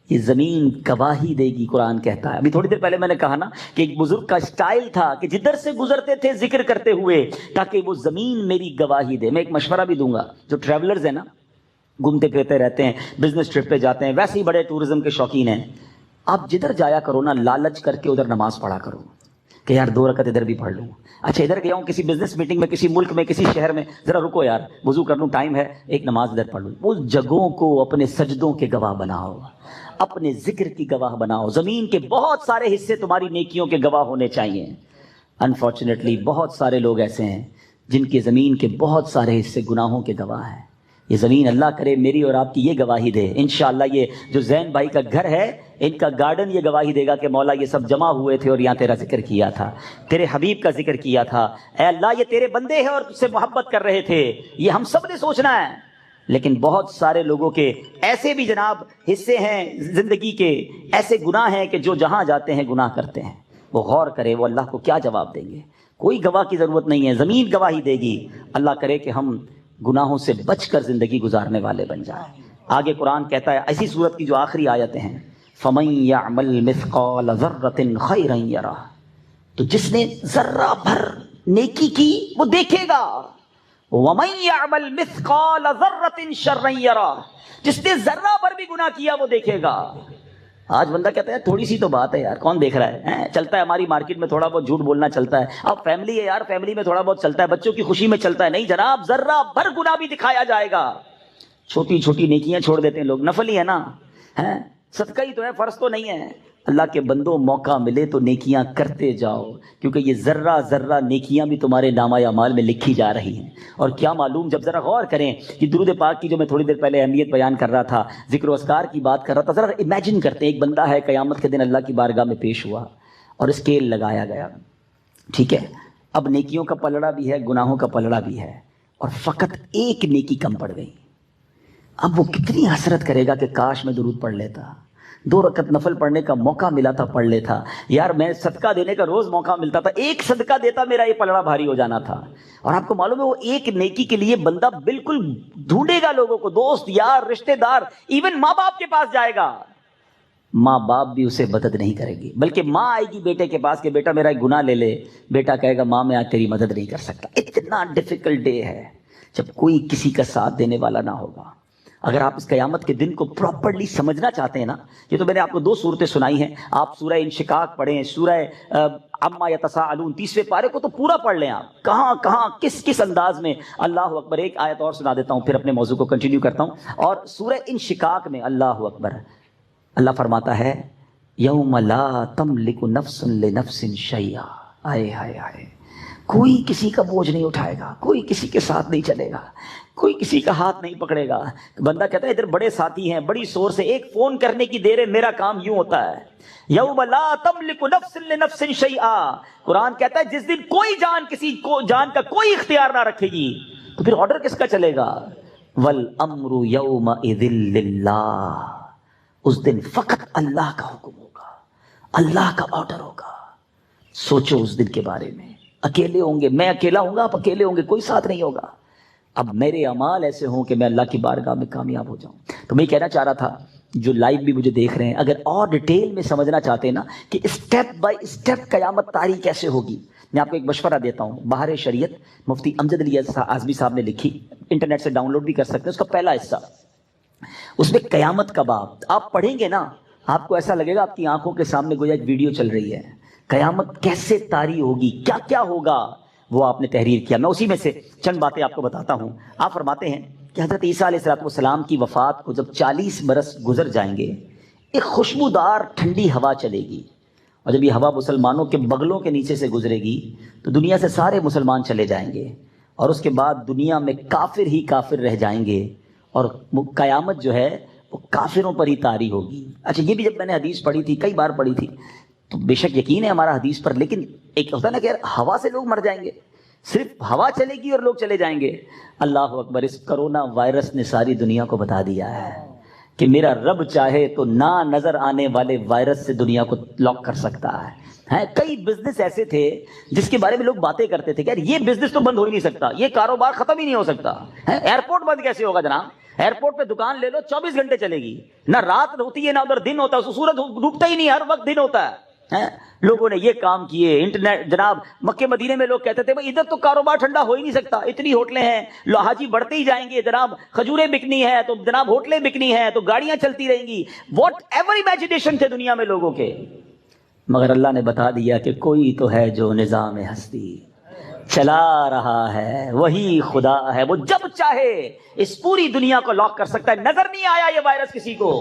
یہ زمین گواہی دے گی. قرآن کہتا ہے، ابھی تھوڑی دیر پہلے میں نے کہا نا کہ ایک بزرگ کا اسٹائل تھا کہ جدھر سے گزرتے تھے ذکر کرتے ہوئے تاکہ وہ زمین میری گواہی دے. میں ایک مشورہ بھی دوں گا، جو ٹریولرز ہیں نا، گھومتے پھرتے رہتے ہیں، بزنس ٹرپ پہ جاتے ہیں، ویسے ہی بڑے ٹورزم کے شوقین ہیں، آپ جدھر جایا کرو نا لالچ کر کے ادھر نماز پڑھا کرو کہ یار 2 رکعت ادھر بھی پڑھ لوں. اچھا ادھر گیا ہوں کسی بزنس میٹنگ میں، کسی ملک میں، کسی شہر میں، ذرا رکو یار وضو کر لوں، ٹائم ہے، ایک نماز ادھر پڑھ لوں. اس جگہوں کو اپنے سجدوں کے گواہ بناؤ، اپنے ذکر کی گواہ بناؤ. زمین کے بہت سارے حصے تمہاری نیکیوں کے گواہ ہونے چاہیے. انفارچونیٹلی بہت سارے لوگ ایسے ہیں جن کے زمین کے بہت سارے حصے گناہوں کے گواہ ہیں. یہ زمین اللہ کرے میری اور آپ کی یہ گواہی دے انشاءاللہ، یہ جو زین بھائی کا گھر ہے ان کا گارڈن یہ گواہی دے گا کہ مولا یہ سب جمع ہوئے تھے اور یہاں تیرا ذکر کیا تھا، تیرے حبیب کا ذکر کیا تھا، اے اللہ یہ تیرے بندے ہیں اور تجھ سے محبت کر رہے تھے. یہ ہم سب نے سوچنا ہے. لیکن بہت سارے لوگوں کے ایسے بھی جناب حصے ہیں زندگی کے، ایسے گناہ ہیں کہ جو جہاں جاتے ہیں گناہ کرتے ہیں. وہ غور کرے وہ اللہ کو کیا جواب دیں گے. کوئی گواہ کی ضرورت نہیں ہے، زمین گواہی دے گی. اللہ کرے کہ ہم گناہوں سے بچ کر زندگی گزارنے والے بن جائیں. آگے قرآن کہتا ہے ایسی صورت کی جو آخری آیتیں ہیں، فَمَن يَعْمَلْ مِثْقَالَ ذَرَّةٍ خَيْرًا يَرَهُ، تو جس نے ذرہ بھر نیکی کی وہ دیکھے گا. وَمَن يَعْمَلْ مِثْقَالَ ذَرَّةٍ شَرًّا يَرَهُ، جس نے ذرہ بھر بھی گناہ کیا وہ دیکھے گا. آج بندہ کہتا ہے تھوڑی سی تو بات ہے یار، کون دیکھ رہا ہے؟ چلتا ہے ہماری مارکیٹ میں تھوڑا بہت جھوٹ بولنا چلتا ہے. اب فیملی ہے یار، فیملی میں تھوڑا بہت چلتا ہے، بچوں کی خوشی میں چلتا ہے. نہیں جناب، ذرہ بھر گناہ بھی دکھایا جائے گا. چھوٹی چھوٹی نیکیاں چھوڑ دیتے ہیں لوگ، نفل ہی ہے نا، صدقہ ہی تو ہے، فرض تو نہیں ہے. اللہ کے بندوں موقع ملے تو نیکیاں کرتے جاؤ، کیونکہ یہ ذرہ ذرہ نیکیاں بھی تمہارے نامہ اعمال میں لکھی جا رہی ہیں. اور کیا معلوم، جب ذرا غور کریں کہ درود پاک کی جو میں تھوڑی دیر پہلے اہمیت بیان کر رہا تھا، ذکر و اذکار کی بات کر رہا تھا، ذرا امیجن کرتے ہیں ایک بندہ ہے قیامت کے دن اللہ کی بارگاہ میں پیش ہوا اور اسکیل لگایا گیا. ٹھیک ہے، اب نیکیوں کا پلڑا بھی ہے، گناہوں کا پلڑا بھی ہے، اور فقط ایک نیکی کم پڑ گئی. اب وہ کتنی حسرت کرے گا کہ کاش میں درود پڑھ لیتا، 2 رکعت نفل پڑھنے کا موقع ملا تھا پڑھ لیتا، یار میں صدقہ دینے کا روز موقع ملتا تھا، ایک صدقہ دیتا میرا یہ پلڑا بھاری ہو جانا تھا. اور آپ کو معلوم ہے وہ ایک نیکی کے لیے بندہ بالکل ڈھونڈے گا لوگوں کو، دوست یار رشتہ دار، ایون ماں باپ کے پاس جائے گا. ماں باپ بھی اسے مدد نہیں کرے گی، بلکہ ماں آئے گی بیٹے کے پاس کہ بیٹا میرا ایک گناہ لے لے. بیٹا کہے گا ماں میں آج تیری مدد نہیں کر سکتا. اتنا ڈیفیکلٹ ڈے ہے جب کوئی کسی کا ساتھ دینے والا نہ ہوگا. اگر آپ اس قیامت کے دن کو پراپرلی سمجھنا چاہتے ہیں نا، یہ تو میں نے آپ کو 2 صورتیں سنائی ہیں، آپ سورہ انشقاق پڑھیں، سورہ عما یتساءلون 30ویں پارے کو تو پورا پڑھ لیں. آپ کہاں کہاں کس کس انداز میں. اللہ اکبر. ایک آیت اور سنا دیتا ہوں پھر اپنے موضوع کو کنٹینیو کرتا ہوں. اور سورہ انشقاق میں اللہ اکبر، اللہ فرماتا ہے یوم لا تملک نفس لنفس شیئا. آئے ہائے ہائے، کوئی کسی کا بوجھ نہیں اٹھائے گا، کوئی کسی کے ساتھ نہیں چلے گا، کوئی کسی کا ہاتھ نہیں پکڑے گا. بندہ کہتا ہے ادھر بڑے ساتھی ہیں، بڑی سورس ہے، ایک فون کرنے کی دیر ہے، میرا کام یوں ہوتا ہے. یوم لا تملک نفس لنفس شیئا. قرآن کہتا ہے جس دن کوئی جان کسی کو جان کا کوئی اختیار نہ رکھے گی، تو پھر آرڈر کس کا چلے گا؟ والامر یومئذ للہ. اس دن فقط اللہ کا حکم ہوگا، اللہ کا آرڈر ہوگا. سوچو اس دن کے بارے میں. اکیلے ہوں گے، میں اکیلا ہوں گا، آپ اکیلے ہوں گے، کوئی ساتھ نہیں ہوگا. اب میرے اعمال ایسے ہوں کہ میں اللہ کی بارگاہ میں کامیاب ہو جاؤں. تو میں کہنا چاہ رہا تھا جو لائیو بھی مجھے دیکھ رہے ہیں، اگر اور ڈیٹیل میں سمجھنا چاہتے ہیں نا کہ اسٹیپ بائی اسٹیپ قیامت طاری کیسے ہوگی، میں آپ کو ایک مشورہ دیتا ہوں. بہار شریعت مفتی امجد علی اعظمی صاحب نے لکھی، انٹرنیٹ سے ڈاؤن لوڈ بھی کر سکتے ہیں. اس کا پہلا حصہ، اس میں قیامت کا باب آپ پڑھیں گے نا، آپ کو ایسا لگے گا آپ کی آنکھوں کے سامنے گویا ایک ویڈیو چل رہی ہے. قیامت کیسے طاری ہوگی، کیا کیا ہوگا، وہ آپ نے تحریر کیا. میں اسی میں سے چند باتیں آپ کو بتاتا ہوں. آپ فرماتے ہیں کہ حضرت عیسیٰ علیہ السلام کی وفات کو جب 40 برس گزر جائیں گے، ایک خوشبودار ٹھنڈی ہوا چلے گی، اور جب یہ ہوا مسلمانوں کے بغلوں کے نیچے سے گزرے گی تو دنیا سے سارے مسلمان چلے جائیں گے، اور اس کے بعد دنیا میں کافر ہی کافر رہ جائیں گے، اور قیامت جو ہے وہ کافروں پر ہی طاری ہوگی. اچھا، یہ بھی جب میں نے حدیث پڑھی تھی، کئی بار پڑھی تھی، تو بے شک یقین ہے ہمارا حدیث پر، لیکن ایک ہوتا ہے نا کہ ہوا سے لوگ مر جائیں گے، صرف ہوا چلے گی اور لوگ چلے جائیں گے. اللہ اکبر. اس کرونا وائرس نے ساری دنیا کو بتا دیا ہے کہ میرا رب چاہے تو نہ نظر آنے والے وائرس سے دنیا کو لاک کر سکتا ہے. کئی بزنس ایسے تھے جس کے بارے میں لوگ باتیں کرتے تھے کہ یار یہ بزنس تو بند ہو ہی نہیں سکتا، یہ کاروبار ختم ہی نہیں ہو سکتا. ایئرپورٹ بند کیسے ہوگا جناب؟ ایئرپورٹ پہ دکان لے لو، 24 گھنٹے چلے گی، نہ رات ہوتی ہے نہ ادھر دن ہوتا ہے، سورج ڈوبتا ہی نہیں، ہر وقت دن ہوتا ہے. لوگوں نے یہ کام کیے. انٹرنیٹ جناب مکے مدینے میں لوگ کہتے تھے ادھر تو کاروبار ٹھنڈا ہو ہی نہیں سکتا، اتنی ہوٹلیں ہیں، حاجی بڑھتے ہی جائیں گے، جناب کھجوریں بکنی ہے تو جناب ہوٹلیں بکنی ہے تو گاڑیاں چلتی رہیں گی. واٹ ایور امیجنیشن تھے دنیا میں لوگوں کے، مگر اللہ نے بتا دیا کہ کوئی تو ہے جو نظام ہستی چلا رہا ہے، وہی خدا ہے، وہ جب چاہے اس پوری دنیا کو لاک کر سکتا ہے. نظر نہیں آیا یہ وائرس کسی کو،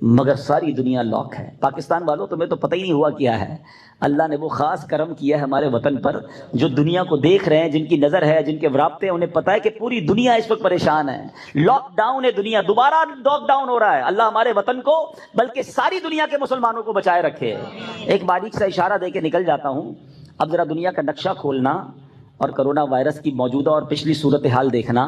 مگر ساری دنیا لاک ہے۔ پاکستان والوں تمہیں تو پتہ ہی نہیں ہوا کیا ہے، اللہ نے وہ خاص کرم کیا ہے ہمارے وطن پر، جو دنیا کو دیکھ رہے ہیں، جن کی نظر ہے، جن کے رابطے ہیں، انہیں پتہ ہے کہ پوری دنیا اس وقت پریشان ہے، لاک ڈاؤن ہے دنیا، دوبارہ لاک ڈاؤن ہو رہا ہے۔ اللہ ہمارے وطن کو بلکہ ساری دنیا کے مسلمانوں کو بچائے رکھے۔ ایک باریک سا اشارہ دے کے نکل جاتا ہوں۔ اب ذرا دنیا کا نقشہ کھولنا اور کرونا وائرس کی موجودہ اور پچھلی صورتحال دیکھنا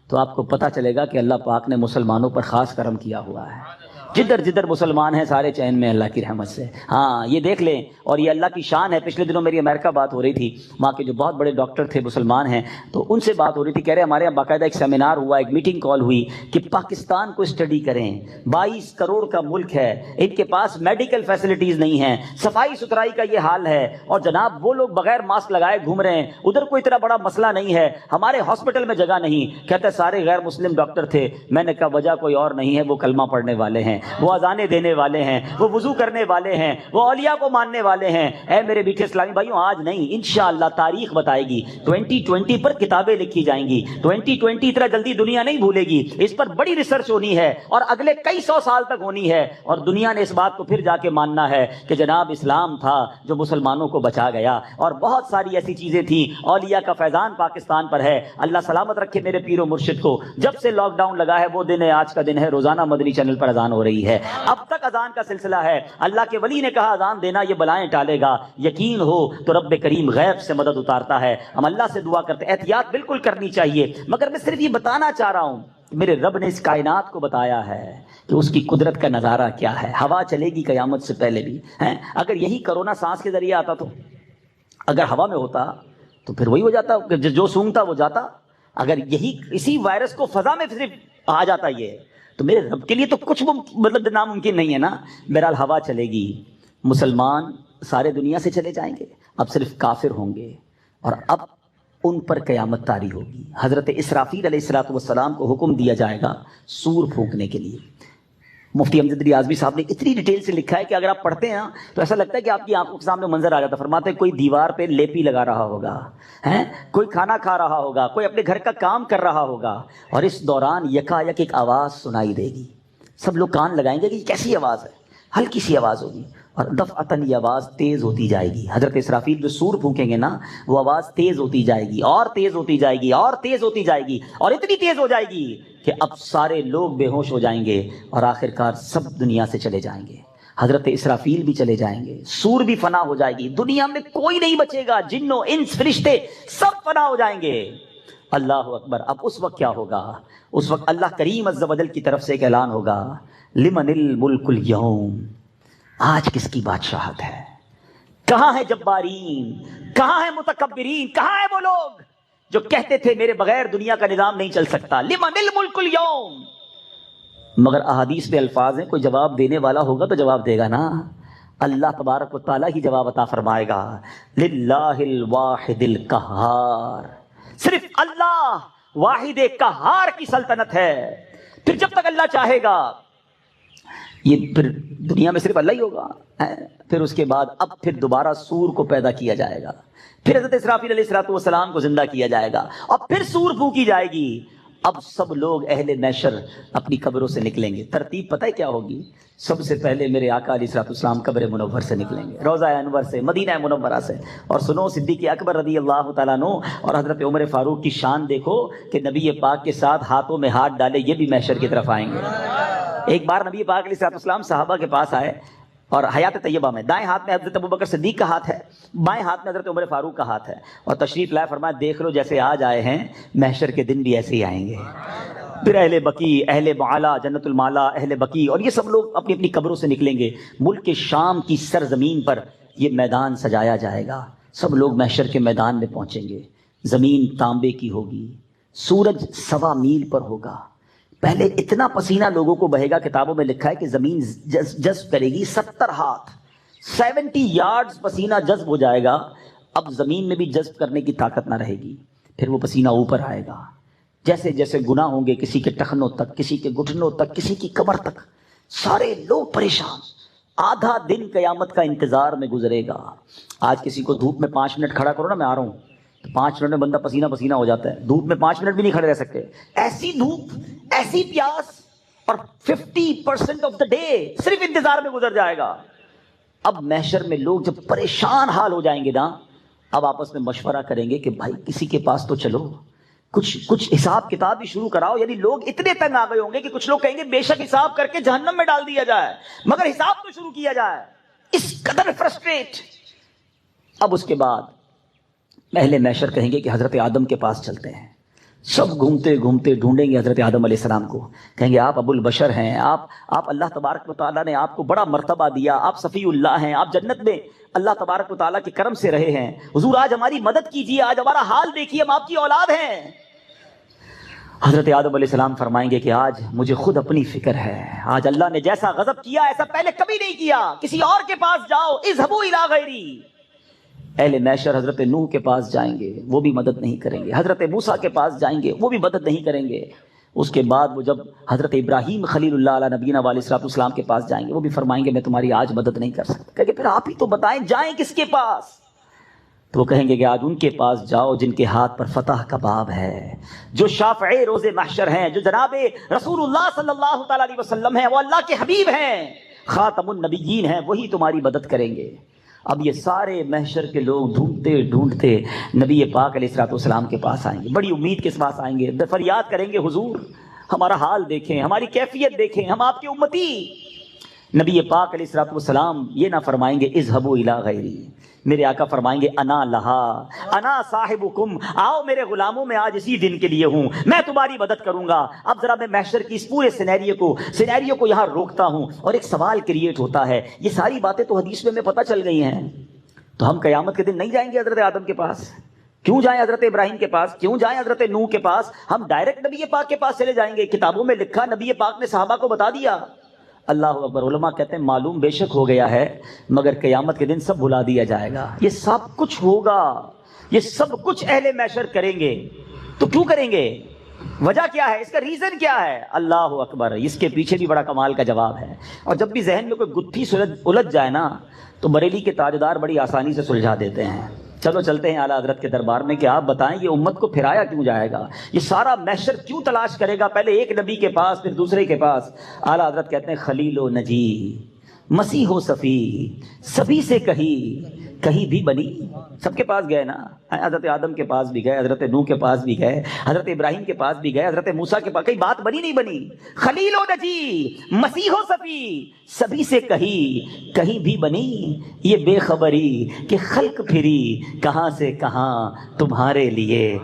تو آپ کو پتہ چلے گا کہ اللہ پاک نے مسلمانوں پر خاص کرم کیا ہوا ہے۔ جدھر جدھر مسلمان ہیں سارے چین میں اللہ کی رحمت سے۔ ہاں یہ دیکھ لیں، اور یہ اللہ کی شان ہے۔ پچھلے دنوں میری امریکہ بات ہو رہی تھی، وہاں کے جو بہت بڑے ڈاکٹر تھے مسلمان ہیں، تو ان سے بات ہو رہی تھی، کہہ رہے ہمارے یہاں باقاعدہ ایک سیمینار ہوا، ایک میٹنگ کال ہوئی کہ پاکستان کو اسٹڈی کریں، 22 کروڑ کا ملک ہے، ان کے پاس میڈیکل فیسلٹیز نہیں ہیں، صفائی ستھرائی کا یہ حال ہے، اور جناب وہ لوگ بغیر ماسک لگائے گھوم رہے ہیں، ادھر کوئی اتنا بڑا مسئلہ نہیں ہے، ہمارے ہاسپٹل میں جگہ نہیں۔ کہتے سارے غیر مسلم ڈاکٹر تھے۔ میں نے کہا وجہ کوئی اور نہیں ہے، وہ کلمہ پڑھنے والے ہیں، وہ اذانیں دینے والے ہیں، وہ وضو کرنے والے ہیں، وہ اولیاء کو ماننے والے ہیں۔ اے میرے میٹھے اسلامی بھائیوں، آج نہیں، انشاءاللہ تاریخ بتائے گی، 2020 پر کتابیں لکھی جائیں گی۔ 2020 اتنا جلدی دنیا نہیں بھولے گی، اس پر بڑی ریسرچ ہونی ہے اور اگلے کئی سو سال تک ہونی ہے، اور دنیا نے اس بات کو پھر جا کے ماننا ہے کہ جناب اسلام تھا جو مسلمانوں کو بچا گیا۔ اور بہت ساری ایسی چیزیں تھیں، اولیاء کا فیضان پاکستان پر ہے۔ اللہ سلامت رکھے میرے پیر و مرشد کو۔ جب سے لاک ڈاؤن لگا ہے وہ دن ہے، آج کا دن ہے، روزانہ مدنی چینل پر اذان ہو رہی ہے، اب تک اذان کا سلسلہ ہے۔ اللہ کے ولی نے کہا اذان دینا یہ بلائیں ٹالے گا، یقین ہو تو رب کریم غیب سے مدد اتارتا ہے۔ ہم اللہ سے دعا کرتے، احتیاط بالکل کرنی چاہیے، مگر میں صرف یہ بتانا چاہ رہا ہوں، میرے رب نے اس کائنات کو بتایا ہے کہ اس کی قدرت کا نظارہ کیا ہے۔ ہوا چلے گی قیامت سے پہلے بھی ہیں، اگر یہی کرونا سانس کے ذریعے آتا تو، اگر ہوا میں ہوتا تو پھر وہی ہو جاتا کہ جو سونگتا وہ جاتا۔ اگر یہی اسی وائرس کو فضا میں صرف آ جاتا یہ، تو میرے رب کے لیے تو کچھ مطلب ناممکن نہیں ہے نا۔ بہرحال ہوا چلے گی، مسلمان سارے دنیا سے چلے جائیں گے، اب صرف کافر ہوں گے، اور اب ان پر قیامت طاری ہوگی۔ حضرت اسرافیل علیہ السلام کو حکم دیا جائے گا سور پھونکنے کے لیے۔ مفتی امجد علی اعظمی صاحب نے اتنی ڈیٹیل سے لکھا ہے کہ اگر آپ پڑھتے ہیں تو ایسا لگتا ہے کہ آپ کی آنکھوں کے سامنے منظر آ جاتا ہے۔ فرماتے ہیں کوئی دیوار پہ لیپی لگا رہا ہوگا، کوئی کھانا کھا رہا ہوگا، کوئی اپنے گھر کا کام کر رہا ہوگا، اور اس دوران یکایک ایک آواز سنائی دے گی۔ سب لوگ کان لگائیں گے کہ یہ کیسی آواز ہے، ہلکی سی آواز ہوگی، اور دفعتاً یہ آواز تیز ہوتی جائے گی۔ حضرت اسرافیل جو سور پھونکیں گے نا، وہ آواز تیز ہوتی جائے گی، اور تیز ہوتی جائے گی، اور تیز ہوتی جائے گی، اور اتنی تیز ہو جائے گی کہ اب سارے لوگ بے ہوش ہو جائیں گے، اور آخرکار سب دنیا سے چلے جائیں گے۔ حضرت اسرافیل بھی چلے جائیں گے، سور بھی فنا ہو جائے گی، دنیا میں کوئی نہیں بچے گا، جنوں انس فرشتے سب فنا ہو جائیں گے۔ اللہ اکبر۔ اب اس وقت کیا ہوگا؟ اس وقت اللہ کریم عز و جل کی طرف سے ایک اعلان ہوگا، لمن الملک اليوم، آج کس کی بادشاہت ہے؟ کہاں ہے جبارین؟ کہاں ہے متکبرین؟ کہاں ہے وہ لوگ جو کہتے تھے میرے بغیر دنیا کا نظام نہیں چل سکتا؟ لمن الملک اليوم۔ مگر احادیث میں الفاظ ہیں، کوئی جواب دینے والا ہوگا تو جواب دے گا نا۔ اللہ تبارک و تعالیٰ ہی جواب عطا فرمائے گا، للہ الواحد القہار، صرف اللہ واحد قہار کی سلطنت ہے۔ پھر جب تک اللہ چاہے گا، یہ پھر دنیا میں صرف اللہ ہی ہوگا۔ پھر اس کے بعد اب پھر دوبارہ سور کو پیدا کیا جائے گا، پھر حضرت اسرافیل علیہ السلام کو زندہ کیا جائے گا، اور پھر سور پھونکی جائے گی۔ اب سب لوگ اہل محشر اپنی قبروں سے نکلیں گے۔ ترتیب پتہ ہے کیا ہوگی؟ سب سے پہلے میرے آقا علیہ السلام قبر منور سے نکلیں گے، روضہ انور سے، مدینہ منورہ سے۔ اور سنو، صدیق اکبر رضی اللہ تعالیٰ عنہ اور حضرت عمر فاروق کی شان دیکھو کہ نبی پاک کے ساتھ ہاتھوں میں ہاتھ ڈالے یہ بھی محشر کی طرف آئیں گے۔ ایک بار نبی پاک علیہ السلام صحابہ کے پاس آئے، اور حیات طیبہ میں دائیں ہاتھ میں حضرت ابوبکر صدیق کا ہاتھ ہے، بائیں ہاتھ میں حضرت عمر فاروق کا ہاتھ ہے، اور تشریف لائے، فرمایا دیکھ لو جیسے آج آئے ہیں محشر کے دن بھی ایسے ہی آئیں گے۔ پھر اہل بقی، اہل معلا، جنت المالا، اہل بقی، اور یہ سب لوگ اپنی اپنی قبروں سے نکلیں گے۔ ملک شام کی سرزمین پر یہ میدان سجایا جائے گا، سب لوگ محشر کے میدان میں پہنچیں گے۔ زمین تانبے کی ہوگی، سورج 1.25 میل پر ہوگا۔ پہلے اتنا پسینہ لوگوں کو بہے گا، کتابوں میں لکھا ہے کہ زمین جذب کرے گی 70 ہاتھ، 70 یارڈز پسینہ جذب ہو جائے گا۔ اب زمین میں بھی جذب کرنے کی طاقت نہ رہے گی، پھر وہ پسینہ اوپر آئے گا۔ جیسے جیسے گناہ ہوں گے، کسی کے ٹخنوں تک، کسی کے گھٹنوں تک، کسی کی کمر تک، سارے لوگ پریشان۔ آدھا دن قیامت کا انتظار میں گزرے گا۔ آج کسی کو دھوپ میں 5 منٹ کھڑا کرو نا، میں آ رہا ہوں، تو 5 منٹ میں بندہ پسینہ پسینہ ہو جاتا ہے۔ دھوپ میں 5 منٹ بھی نہیں کھڑے رہ سکتے، ایسی دھوپ، ایسی پیاس، اور 50% آف دا ڈے صرف انتظار میں گزر جائے گا. اب محشر میں لوگ جب پریشان حال ہو جائیں گے نا, اب آپس میں مشورہ کریں گے کہ بھائی کسی کے پاس تو چلو, کچھ حساب کتاب بھی شروع کراؤ. یعنی لوگ اتنے تنگ آ گئے ہوں گے کہ کچھ لوگ کہیں گے بے شک حساب کر کے جہنم میں ڈال دیا جائے, مگر حساب تو شروع کیا جائے. اس قدر فرسٹریٹ. اب اس کے بعد اہل محشر کہیں گے کہ حضرت آدم کے پاس چلتے ہیں. سب گھومتے گھومتے ڈھونڈیں گے حضرت آدم علیہ السلام کو, کہیں گے آپ ابو البشر ہیں, آپ اللہ تبارک و تعالیٰ نے آپ کو بڑا مرتبہ دیا, آپ صفی اللہ ہیں, آپ جنت میں اللہ تبارک و تعالیٰ کے کرم سے رہے ہیں, حضور آج ہماری مدد کیجیے, آج ہمارا حال دیکھیے, ہم آپ کی اولاد ہیں. حضرت آدم علیہ السلام فرمائیں گے کہ آج مجھے خود اپنی فکر ہے, آج اللہ نے جیسا غضب کیا ایسا پہلے کبھی نہیں کیا, کسی اور کے پاس جاؤ, اذهبوا الی غیری. اہل محشر حضرت نوح کے پاس جائیں گے, وہ بھی مدد نہیں کریں گے. حضرت موسیٰ کے پاس جائیں گے, وہ بھی مدد نہیں کریں گے. اس کے بعد وہ جب حضرت ابراہیم خلیل اللہ علیہ نبینا علیہ السلام کے پاس جائیں گے, وہ بھی فرمائیں گے میں تمہاری آج مدد نہیں کر سکتا. کہیں گے پھر آپ ہی تو بتائیں جائیں کس کے پاس؟ تو وہ کہیں گے کہ آج ان کے پاس جاؤ جن کے ہاتھ پر فتح کا باب ہے, جو شافع روز محشر ہیں, جو جناب رسول اللہ صلی اللہ تعالی علیہ وسلم ہیں, وہ اللہ کے حبیب ہیں, خاتم النبیین ہیں, وہی تمہاری مدد کریں گے. اب یہ سارے محشر کے لوگ ڈھونڈتے ڈھونڈتے نبی پاک علیہ الصلوۃ والسلام کے پاس آئیں گے, بڑی امید کے پاس آئیں گے, فریاد کریں گے حضور ہمارا حال دیکھیں, ہماری کیفیت دیکھیں, ہم آپ کے امتی. نبی پاک علیہ الصلوۃ والسلام یہ نہ فرمائیں گے اذهبوا الی غیری, میرے آقا فرمائیں گے انا لہا انا صاحبکم, آؤ میرے غلاموں میں آج اسی دن کے لیے ہوں, میں تمہاری مدد کروں گا. اب ذرا میں محشر کی اس پورے سینیریو کو یہاں روکتا ہوں, اور ایک سوال کریٹ ہوتا ہے. یہ ساری باتیں تو حدیث میں ہمیں پتہ چل گئی ہیں, تو ہم قیامت کے دن نہیں جائیں گے حضرت آدم کے پاس؟ کیوں جائیں حضرت ابراہیم کے پاس؟ کیوں جائیں حضرت نوح کے پاس؟ ہم ڈائریکٹ نبی پاک کے پاس چلے جائیں گے. کتابوں میں لکھا, نبی پاک نے صحابہ کو بتا دیا. اللہ اکبر. علماء کہتے ہیں معلوم بے شک ہو گیا ہے, مگر قیامت کے دن سب بھلا دیا جائے گا. یہ سب کچھ ہوگا, یہ سب کچھ اہل محشر کریں گے. تو کیوں کریں گے؟ وجہ کیا ہے, اس کا ریزن کیا ہے؟ اللہ اکبر. اس کے پیچھے بھی بڑا کمال کا جواب ہے. اور جب بھی ذہن میں کوئی گتھی الجھ جائے نا, تو بریلی کے تاجدار بڑی آسانی سے سلجھا دیتے ہیں. چلو چلتے ہیں اعلیٰ حضرت کے دربار میں کہ آپ بتائیں یہ امت کو پھرایا کیوں جائے گا, یہ سارا محشر کیوں تلاش کرے گا, پہلے ایک نبی کے پاس پھر دوسرے کے پاس. اعلیٰ حضرت کہتے ہیں خلیل و نجی, مسیح و صفی, سبھی سے کہیں بھی بنی. سب کے پاس گئے نا, حضرت آدم کے پاس بھی گئے, حضرت نوح کے پاس بھی گئے, حضرت ابراہیم کے پاس بھی گئے, حضرت موسیٰ کے پاس, کہیں بات بنی نہیں بنی؟ خلیل و نجی, مسیح و صفی, سبھی سے کہیں بھی بنی. یہ بے خبری کہ خلق پھری کہاں سے کہاں تمہارے لیے,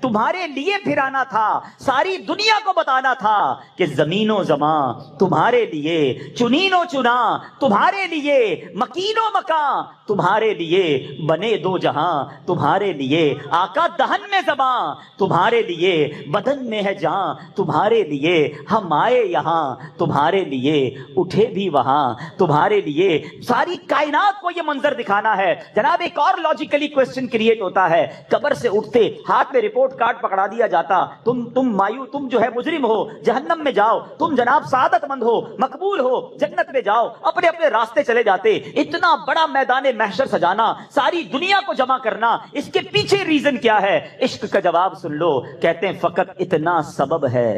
تمہارے لیے پھرانا تھا, ساری دنیا کو بتانا تھا کہ زمین و زماں تمہارے لیے, چنین و چنا تمہارے لیے, مکین و مکان تمہارے لیے, بنے دو جہاں تمہارے لیے, آقا دہن میں زباں تمہارے لیے, بدن میں ہے جاں تمہارے لیے, ہم آئے یہاں تمہارے لیے, اٹھے بھی وہاں تمہارے لیے. ساری کائنات کو یہ منظر دکھانا ہے. جناب ایک اور لاجیکلی کوسچن کریٹ ہوتا ہے, قبر سے اٹھتے ہاتھ میں رپورٹ کارڈ پکڑا دیا جاتا, تم جو ہے مجرم ہو, جہنم میں جاؤ, تم جناب سعادت مند ہو, مقبول ہو, جنت میں جاؤ, اپنے اپنے راستے چلے جاتے. اتنا بڑا میدان محشر سجانا, ساری دنیا کو جمع کرنا, اس کے پیچھے ریزن کیا ہے؟ عشق کا جواب سن لو. کہتے ہیں فقط اتنا سبب ہے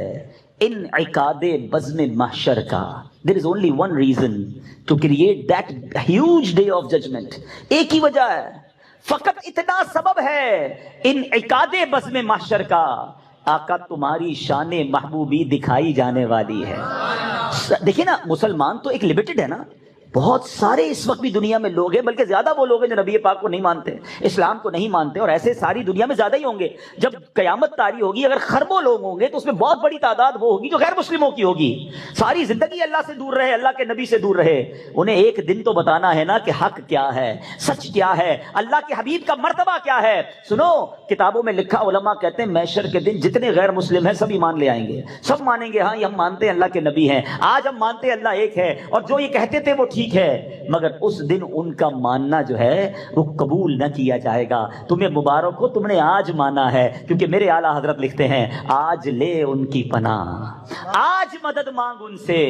انعقاد بزم محشر کا. There is only one reason to create that huge day of judgment. ایک ہی وجہ ہے, فقط اتنا سبب ہے انعقاد بزم محشر کا. آقا تمہاری شان محبوبی دکھائی جانے والی ہے. دیکھیں نا, مسلمان تو ایک لمیٹڈ ہے نا, بہت سارے اس وقت بھی دنیا میں لوگ ہیں, بلکہ زیادہ وہ لوگ ہیں جو نبی پاک کو نہیں مانتے, اسلام کو نہیں مانتے, اور ایسے ساری دنیا میں زیادہ ہی ہوں گے. جب قیامت طاری ہوگی, اگر خربوں لوگ ہوں گے تو اس میں بہت بڑی تعداد وہ ہوگی جو غیر مسلموں کی ہوگی. ساری زندگی اللہ سے دور رہے, اللہ کے نبی سے دور رہے. انہیں ایک دن تو بتانا ہے نا کہ حق کیا ہے, سچ کیا ہے, اللہ کے حبیب کا مرتبہ کیا ہے. سنو, کتابوں میں لکھا, علماء کہتے ہیں محشر کے دن جتنے غیر مسلم ہیں سب ایمان لے آئیں گے, سب مانیں گے ہاں یہ ہم مانتے ہیں اللہ کے نبی ہیں, آج ہم مانتے ہیں اللہ ایک ہے, اور جو یہ کہتے تھے وہ ٹھیک ٹھیک ہے مگر اس دن ان کا ماننا جو ہے وہ قبول نہ کیا جائے گا. تمہیں مبارک ہو تم نے آج مانا ہے, کیونکہ میرے اعلیٰ حضرت لکھتے ہیں آج لے ان کی پناہ, آج مدد مانگ ان سے,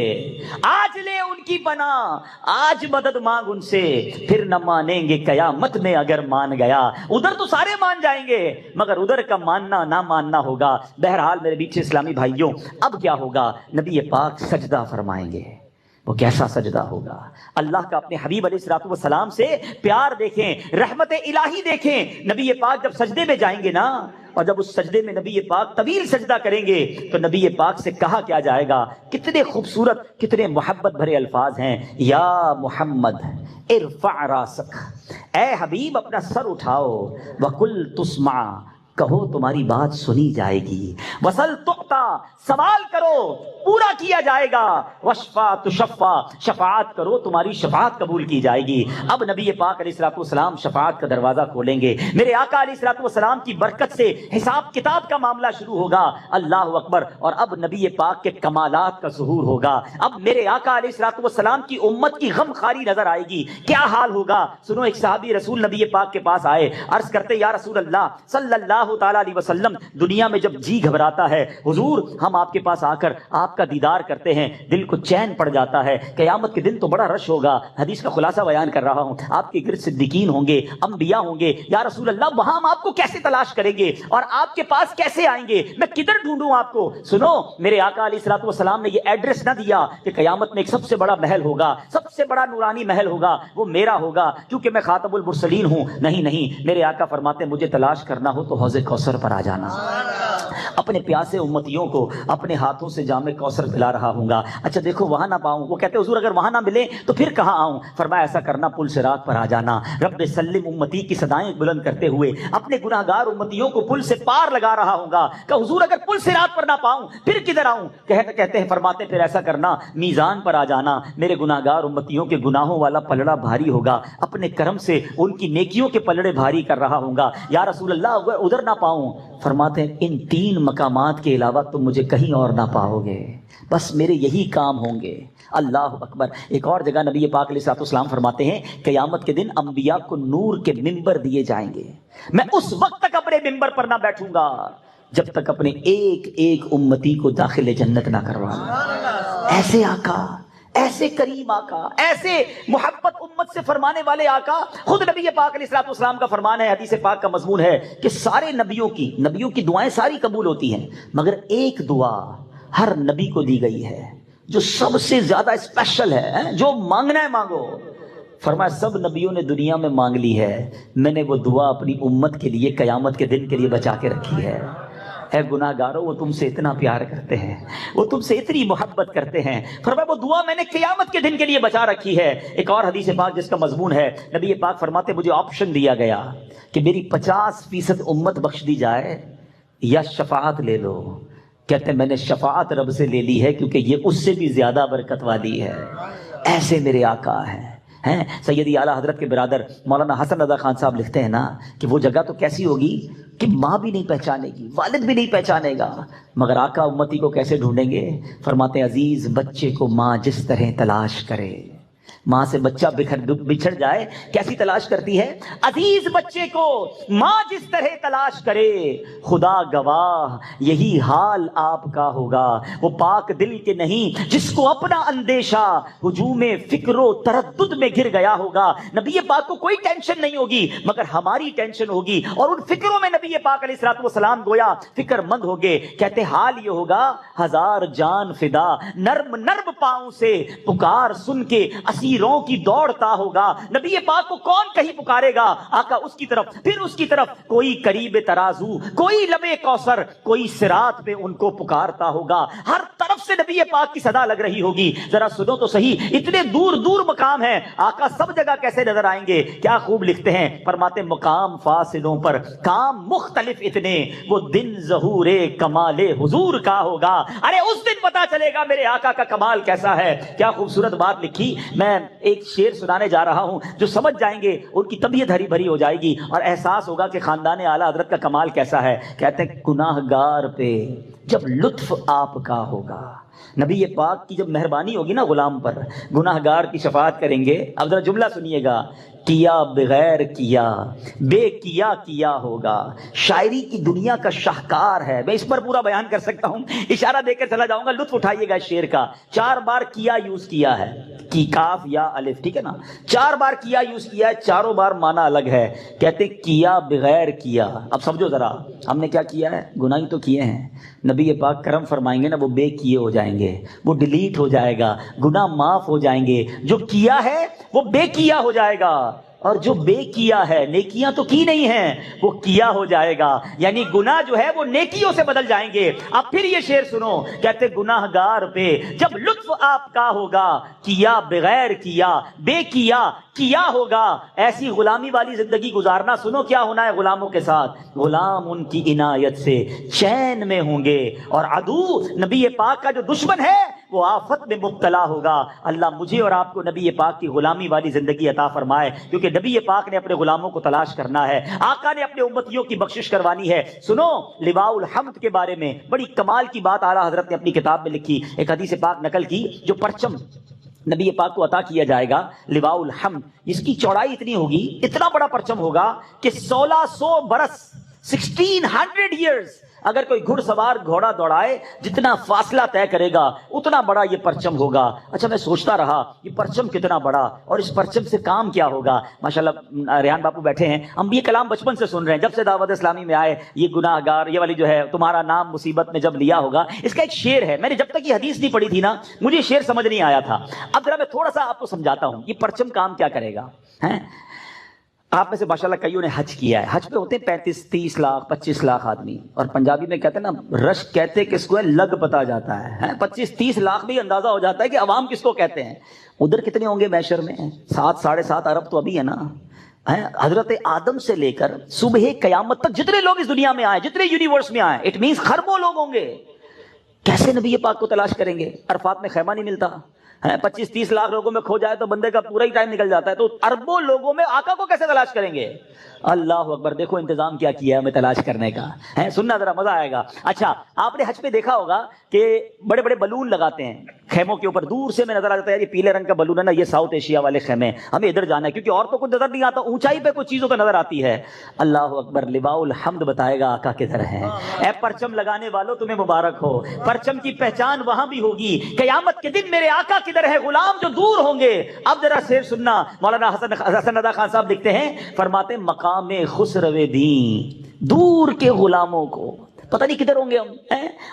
آج لے ان کی پناہ, آج مدد مانگ ان سے, پھر نہ مانیں گے قیامت میں اگر مان گیا. ادھر تو سارے مان جائیں گے مگر ادھر کا ماننا نہ ماننا ہوگا. بہرحال میرے بیچ اسلامی بھائیوں, اب کیا ہوگا؟ نبی پاک سجدہ فرمائیں گے. وہ کیسا سجدہ ہوگا؟ اللہ کا اپنے حبیب علیہ الصلوۃ والسلام سے پیار دیکھیں, رحمت الہی دیکھیں. نبی پاک جب سجدے میں جائیں گے نا, اور جب اس سجدے میں نبی پاک طویل سجدہ کریں گے تو نبی پاک سے کہا کیا جائے گا؟ کتنے خوبصورت, کتنے محبت بھرے الفاظ ہیں. یا محمد ارفع راسک, اے حبیب اپنا سر اٹھاؤ. وقل تسمع, کہو تمہاری بات سنی جائے گی. وصل تعطا, سوال کرو پورا کیا جائے گا. وشفا تشفا, شفاعت کرو تمہاری شفاعت قبول کی جائے گی. اب نبی پاک علیہ الصلوۃ والسلام شفاعت کا دروازہ کھولیں گے. میرے آقا علیہ الصلوۃ والسلام کی برکت سے حساب کتاب کا معاملہ شروع ہوگا. اللہ اکبر. اور اب نبی پاک کے کمالات کا ظہور ہوگا. اب میرے آقا علیہ الصلوۃ والسلام کی امت کی غم خاری نظر آئے گی. کیا حال ہوگا؟ سنو, ایک صحابی رسول نبی پاک کے پاس آئے, عرض کرتے یا رسول اللہ صلی اللہ تعالیٰ علیہ وسلم, دنیا میں جب جی گھبراتا ہے حضور ہم آپ کے پاس آ کر آپ کا دیدار کرتے ہیں, دل کو چین پڑ جاتا ہے. قیامت کے دن تو بڑا رش ہوگا. حدیث کا خلاصہ بیان کر رہا ہوں. آپ کے گرد صدیقین ہوں گے, انبیاء ہوں گے. یا رسول اللہ وہاں ہم آپ کو کیسے تلاش کریں گے اور آپ کے پاس کیسے آئیں گے؟ میں کدھر ڈھونڈوں آپ کو؟ سنو, میرے آقا علیہ الصلوۃ والسلام نے یہ ایڈریس نہ دیا کہ قیامت میں ایک سب سے بڑا محل ہوگا, سب سے بڑا نورانی محل ہوگا, وہ میرا ہوگا کیونکہ میں خاتم المرسلین ہوں. نہیں نہیں, میرے آقا فرماتے مجھے تلاش کرنا ہو تو حوض کوثر پر آ جانا. اپنے پیاسے امتیوں کو اپنے ہاتھوں سے جام کوثر پلا رہا ہوں گا. اچھا دیکھو وہاں نہ پاؤں. وہ کہتے حضور اگر وہاں نہ ملے تو پھر کہاں آؤں؟ فرمایا ایسا کرنا, پل صراط پر آ جانا. رب سلم امتی کی صدائیں بلند کرتے ہوئے اپنے گناہگار امتیوں کو پل سے پار لگا رہا ہوں گا کہ حضور اگر پل صراط پر نہ پاؤں پھر کدھر آؤں؟ کہتے ہیں فرماتے پھر ایسا کرنا, میزان پر آ جانا. میرے گناہگار امتیوں کے گناہوں والا پلڑا بھاری ہوگا, اپنے کرم سے ان کی نیکیوں کے پلڑے بھاری کر رہا ہوں گا. یا رسول اللہ ادھر نہ پاؤں, فرماتے ہیں ان 3 مقامات کے علاوہ تم مجھے کہیں اور نہ پاؤ گے, بس میرے یہی کام ہوں گے. اللہ اکبر. ایک اور جگہ نبی پاک علیہ الصلوۃ والسلام فرماتے ہیں قیامت کے دن انبیاء کو نور کے ممبر دیے جائیں گے. میں اس وقت تک اپنے ممبر پر نہ بیٹھوں گا جب تک اپنے ایک ایک امتی کو داخل جنت نہ کرواؤں. ایسے آقا, ایسے کریم آقا, ایسے محبت امت سے فرمانے والے آقا. خود نبی پاک علیہ الصلوۃ والسلام کا فرمان ہے, حدیث پاک کا مضمون ہے کہ سارے نبیوں کی دعائیں ساری قبول ہوتی ہیں مگر ایک دعا ہر نبی کو دی گئی ہے جو سب سے زیادہ اسپیشل ہے, جو مانگنا ہے مانگو. فرمایا سب نبیوں نے دنیا میں مانگ لی ہے, میں نے وہ دعا اپنی امت کے لیے قیامت کے دن کے لیے بچا کے رکھی ہے. اے گناہگاروں, وہ تم سے اتنا پیار کرتے ہیں, وہ تم سے اتنی محبت کرتے ہیں. فرمایا وہ دعا میں نے قیامت کے دن کے لیے بچا رکھی ہے. ایک اور حدیث پاک جس کا مضمون ہے, نبی پاک فرماتے مجھے آپشن دیا گیا کہ میری 50% امت بخش دی جائے یا شفاعت لے لو. کہتے ہیں میں نے شفاعت رب سے لے لی ہے کیونکہ یہ اس سے بھی زیادہ برکت والی ہے. ایسے میرے آقا ہیں. سیدی اعلیٰ حضرت کے برادر مولانا حسن رضا خان صاحب لکھتے ہیں نا کہ وہ جگہ تو کیسی ہوگی کہ ماں بھی نہیں پہچانے گی, والد بھی نہیں پہچانے گا, مگر آقا امتی کو کیسے ڈھونڈیں گے؟ فرماتے ہیں عزیز بچے کو ماں جس طرح تلاش کرے, ماں سے بچہ بچھڑ جائے کیسی تلاش کرتی ہے؟ عزیز بچے کو ماں جس طرح تلاش کرے, خدا گواہ یہی حال آپ کا ہوگا. وہ پاک دل کے نہیں جس کو اپنا اندیشہ ہجوم فکر و تردد میں گر گیا ہوگا. نبی پاک کو کوئی ٹینشن نہیں ہوگی مگر ہماری ٹینشن ہوگی, اور ان فکروں میں نبی پاک علیہ الصلوۃ والسلام گویا فکر مند ہوگے. کہتے حال یہ ہوگا 1000 جان فدا, نرم نرم پاؤں سے پکار سن کے اسیروں کی دوڑتا ہوگا. نبی پاک کو کون کہیں پکارے گا؟ آقا اس کی طرف, پھر اس کی طرف, کوئی قریب ترازو, کوئی لبے کوثر, کوئی صراط پہ ان کو پکارتا ہوگا. ہر طرف سے نبی پاک کی صدا لگ رہی ہوگی. ذرا سنو تو صحیح, اتنے دور دور مقام ہیں, آقا سب جگہ کیسے نظر آئیں گے؟ کیا خوب لکھتے ہیں, فرماتے مقام فاصلوں پر کام مختلف اتنے, وہ دن ظہور کمال حضور کا ہوگا. ارے اس دن پتا چلے گا میرے آقا کا کمال کیسا ہے. کیا خوبصورت بات لکھی. میں ایک شعر سنانے جا رہا ہوں, جو سمجھ جائیں گے ان کی طبیعت ہری بھری ہو جائے گی اور احساس ہوگا کہ خاندان اعلیٰ حضرت کا کمال کیسا ہے. کہتے ہیں گناہگار پہ جب لطف آپ کا ہوگا, نبی پاک کی جب مہربانی ہوگی نا غلام پر، گناہ گار کی شفاعت کریں گے. اب ذرا جملہ سنیے گا، کیا بغیر کیا بے کیا کیا ہوگا. شاعری کی دنیا کا شاہکار ہے، میں اس پر پورا بیان کر سکتا ہوں، اشارہ دے کر چلا جاؤں گا، لطف اٹھائیے گا. شعر کا 4 بار کیا یوز کیا ہے، کی کاف یا الف، ٹھیک ہے نا، 4 بار کیا یوز کیا ہے، چاروں بار معنی الگ ہے. کہتے کیا بغیر کیا. اب سمجھو ذرا، ہم نے کیا کیا ہے؟ گناہ تو کیے ہیں. نبی پاک کرم فرمائیں گے نا، وہ بے کیے ہو جائیں گے، وہ ڈیلیٹ ہو جائے گا، گناہ معاف ہو جائیں گے. جو کیا ہے وہ بے کیا ہو جائے گا، اور جو بے کیا ہے، نیکیاں تو کی نہیں ہیں، وہ کیا ہو جائے گا. یعنی گناہ جو ہے وہ نیکیوں سے بدل جائیں گے. اب پھر یہ شعر سنو، کہتے گناہ گار پہ جب لطف آپ کا ہوگا، کیا بغیر کیا بے کیا کیا ہوگا. ایسی غلامی والی زندگی گزارنا. سنو کیا ہونا ہے غلاموں کے ساتھ، غلام ان کی عنایت سے چین میں ہوں گے، اور عدو نبی پاک کا جو دشمن ہے وہ آفت میں مبتلا ہوگا. اللہ مجھے اور آپ کو نبی پاک کی غلامی والی زندگی عطا فرمائے، کیونکہ نبی پاک نے اپنے غلاموں کو تلاش کرنا ہے، آقا نے اپنے امتیوں کی بخشش کروانی ہے. سنو لواء الحمد کے بارے میں بڑی کمال کی بات اعلیٰ حضرت نے اپنی کتاب میں لکھی، ایک حدیث پاک نقل کی. جو پرچم نبی پاک کو عطا کیا جائے گا لواء الحمد، اس کی چوڑائی اتنی ہوگی، اتنا بڑا پرچم ہوگا کہ 1600 برس 1600 ایئرز اگر کوئی گھڑ سوار گھوڑا دوڑائے جتنا فاصلہ طے کرے گا اتنا بڑا یہ پرچم ہوگا. اچھا میں سوچتا رہا یہ پرچم کتنا بڑا، اور اس پرچم سے کام کیا ہوگا. ماشاءاللہ ریحان باپو بیٹھے ہیں، ہم یہ کلام بچپن سے سن رہے ہیں، جب سے دعوت اسلامی میں آئے. یہ گناہ گار یہ والی جو ہے، تمہارا نام مصیبت میں جب لیا ہوگا، اس کا ایک شعر ہے. میں نے جب تک یہ حدیث نہیں پڑھی تھی نا، مجھے یہ شعر سمجھ نہیں آیا تھا. اب ذرا میں تھوڑا سا آپ کو سمجھاتا ہوں یہ پرچم کام کیا کرے گا. آپ میں سے ماشاءاللہ کئیوں نے حج کیا ہے. حج پہ ہوتے ہیں 35-30 لاکھ 25 لاکھ آدمی، اور پنجابی میں کہتے ہیں نا رش کہتے کس کو ہے، لگ پتا جاتا ہے. 25-30 لاکھ بھی اندازہ ہو جاتا ہے کہ عوام کس کو کہتے ہیں. ادھر کتنے ہوں گے محشر میں؟ 7-7.5 ارب تو ابھی ہے نا. حضرت آدم سے لے کر صبح قیامت تک جتنے لوگ اس دنیا میں آئے، جتنے یونیورس میں آئے، اٹ مینس خربوں لوگ ہوں گے. کیسے نبی پاک کو تلاش کریں گے؟ عرفات میں خیمہ نہیں ملتا. 25-30 لاکھ لوگوں میں کھو جائے تو بندے کا پورا ہی ٹائم نکل جاتا ہے، تو اربوں لوگوں میں آقا کو کیسے تلاش کریں گے؟ اللہ اکبر. دیکھو انتظام کیا کیا ہے ہمیں تلاش کرنے کا ہے. سننا ذرا مزہ آئے گا. اچھا آپ نے حج پہ دیکھا ہوگا کہ بڑے بڑے بلون لگاتے ہیں خیموں کے اوپر، دور سے میں نظر آ جاتا ہے یہ پیلے رنگ کا بلون ہے نا، یہ ساؤتھ ایشیا والے خیمے، ہمیں ادھر جانا ہے، کیونکہ اور تو کچھ نظر نہیں آتا، اونچائی پہ کچھ چیزوں پہ نظر آتی ہے. اللہ اکبر. لواء الحمد بتائے گا آقا کدھر ہے. اے پرچم لگانے والوں تمہیں مبارک ہو، پرچم کی پہچان وہاں بھی ہوگی. قیامت کے دن میرے آقا کدھر ہے، غلام جو دور ہوں گے. اب ذرا شعر سننا، مولانا حسن رضا خان صاحب لکھتے ہیں، فرماتے مقام خسرو دین، دور کے غلاموں کو پتہ نہیں کدھر ہوں گے ہم،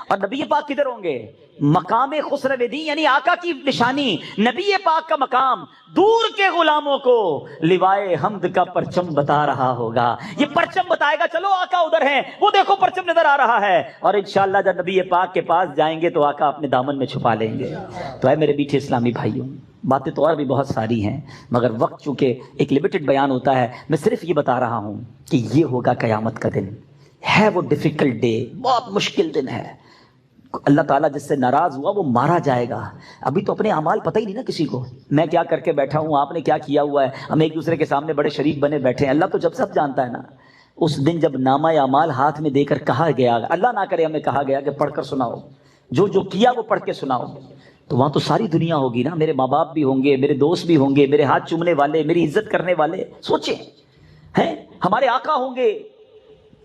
اور نبی پاک کدھر ہوں گے. مقام خسرو دین یعنی آقا کی نشانی، نبی پاک کا مقام دور کے غلاموں کو لوائے حمد کا پرچم بتا رہا ہوگا. یہ پرچم بتائے گا چلو آقا ادھر ہیں، وہ دیکھو پرچم نظر آ رہا ہے. اور انشاءاللہ جب نبی پاک کے پاس جائیں گے تو آقا اپنے دامن میں چھپا لیں گے. تو اے میرے میٹھے اسلامی بھائیوں، باتیں تو اور بھی بہت ساری ہیں، مگر وقت چونکہ ایک لمیٹڈ بیان ہوتا ہے، میں صرف یہ بتا رہا ہوں کہ یہ ہوگا قیامت کا دن. ہے وہ ڈیفیکلٹ ڈے، بہت مشکل دن ہے. اللہ تعالیٰ جس سے ناراض ہوا وہ مارا جائے گا. ابھی تو اپنے اعمال پتہ ہی نہیں نا کسی کو، میں کیا کر کے بیٹھا ہوں، آپ نے کیا کیا ہوا ہے. ہم ایک دوسرے کے سامنے بڑے شریف بنے بیٹھے ہیں، اللہ تو جب سب جانتا ہے نا. اس دن جب نامہ اعمال ہاتھ میں دے کر کہا گیا، اللہ نہ کرے ہمیں کہا گیا کہ پڑھ کر سناؤ، جو جو کیا وہ پڑھ کے سناؤ، تو وہاں تو ساری دنیا ہوگی نا. میرے ماں باپ بھی ہوں گے، میرے دوست بھی ہوں گے، میرے ہاتھ چومنے والے، میری عزت کرنے والے. سوچیں ہیں ہمارے آقا ہوں گے،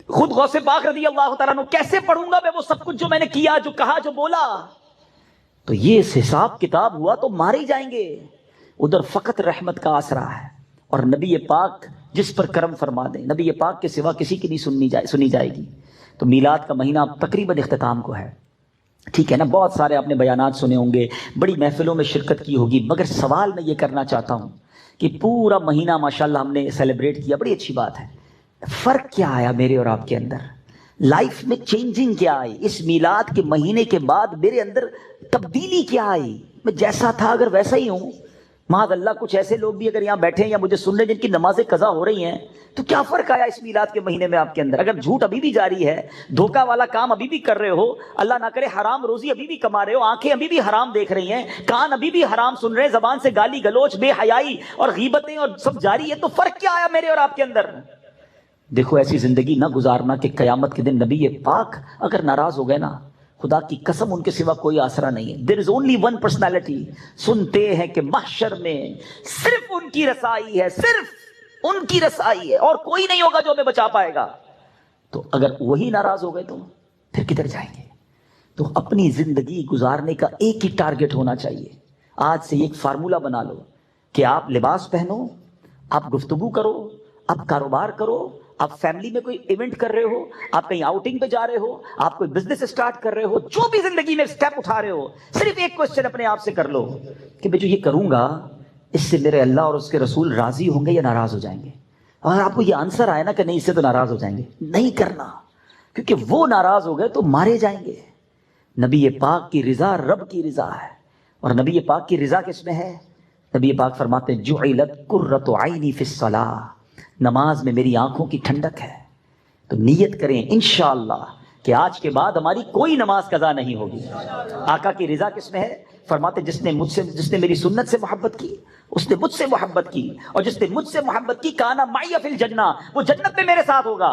خود غوث پاک رضی اللہ تعالیٰ عنہ. کیسے پڑھوں گا میں وہ سب کچھ جو میں نے کیا، جو کہا، جو بولا؟ تو یہ حساب کتاب ہوا تو مارے ہی جائیں گے. ادھر فقط رحمت کا آسرا ہے، اور نبی پاک جس پر کرم فرما دیں، نبی پاک کے سوا کسی کی نہیں سنی جائے گی. تو میلاد کا مہینہ تقریباً اختتام کو ہے، ٹھیک ہے نا. بہت سارے آپ نے بیانات سنے ہوں گے، بڑی محفلوں میں شرکت کی ہوگی، مگر سوال میں یہ کرنا چاہتا ہوں کہ پورا مہینہ ماشاءاللہ ہم نے سیلیبریٹ کیا، بڑی اچھی بات ہے. فرق کیا آیا میرے اور آپ کے اندر؟ لائف میں چینجنگ کیا آئی؟ اس میلاد کے مہینے کے بعد میرے اندر تبدیلی کیا آئی؟ میں جیسا تھا اگر ویسا ہی ہوں. معاذ اللہ کچھ ایسے لوگ بھی اگر یہاں بیٹھے ہیں یا مجھے سن رہے ہیں جن کی نمازیں قضا ہو رہی ہیں، تو کیا فرق آیا اس میلاد کے مہینے میں آپ کے اندر؟ اگر جھوٹ ابھی بھی جاری ہے، دھوکہ والا کام ابھی بھی کر رہے ہو، اللہ نہ کرے حرام روزی ابھی بھی کما رہے ہو، آنکھیں ابھی بھی حرام دیکھ رہی ہیں، کان ابھی بھی حرام سن رہے ہیں، زبان سے گالی گلوچ، بے حیائی اور غیبتیں اور سب جاری ہے، تو فرق کیا آیا میرے اور آپ کے اندر؟ دیکھو ایسی زندگی نہ گزارنا کہ قیامت کے دن نبی پاک اگر ناراض ہو گئے نا، خدا کی قسم ان کے سوا کوئی آسرا نہیں ہے. دیر از اونلی ون پرسنالٹی. سنتے ہیں کہ محشر میں صرف ان کی رسائی ہے, صرف ان کی رسائی ہے, اور کوئی نہیں ہوگا جو ہمیں بچا پائے گا. تو اگر وہی ناراض ہو گئے تو پھر کدھر جائیں گے؟ تو اپنی زندگی گزارنے کا ایک ہی ٹارگٹ ہونا چاہیے. آج سے ایک فارمولہ بنا لو کہ آپ لباس پہنو, آپ گفتگو کرو, آپ کاروبار کرو, آپ فیملی میں کوئی ایونٹ کر رہے ہو, آپ کہیں آؤٹنگ پہ جا رہے ہو, آپ کوئی بزنس اسٹارٹ کر رہے ہو, جو بھی زندگی میں سٹیپ اٹھا رہے ہو, صرف ایک کوسچن اپنے آپ سے کر لو کہ میں جو یہ کروں گا اس سے میرے اللہ اور اس کے رسول راضی ہوں گے یا ناراض ہو جائیں گے. اور آپ کو یہ آنسر آئے نا کہ نہیں اس سے تو ناراض ہو جائیں گے, نہیں کرنا, کیونکہ وہ ناراض ہو گئے تو مارے جائیں گے. نبی پاک کی رضا رب کی رضا ہے. اور نبی پاک کی رضا کس میں ہے؟ نبی پاک فرماتے ہیں جعلت قرۃ عینی فی الصلاۃ, نماز میں میری آنکھوں کی ٹھنڈک ہے. تو نیت کریں انشاءاللہ کہ آج کے بعد ہماری کوئی نماز قضا نہیں ہوگی. آقا کی رضا کس میں ہے؟ فرماتے جس نے میری سنت سے محبت کی اس نے مجھ سے محبت کی, اور جس نے مجھ سے محبت کی کانا معی فی الجنہ, وہ جنت میں میرے ساتھ ہوگا.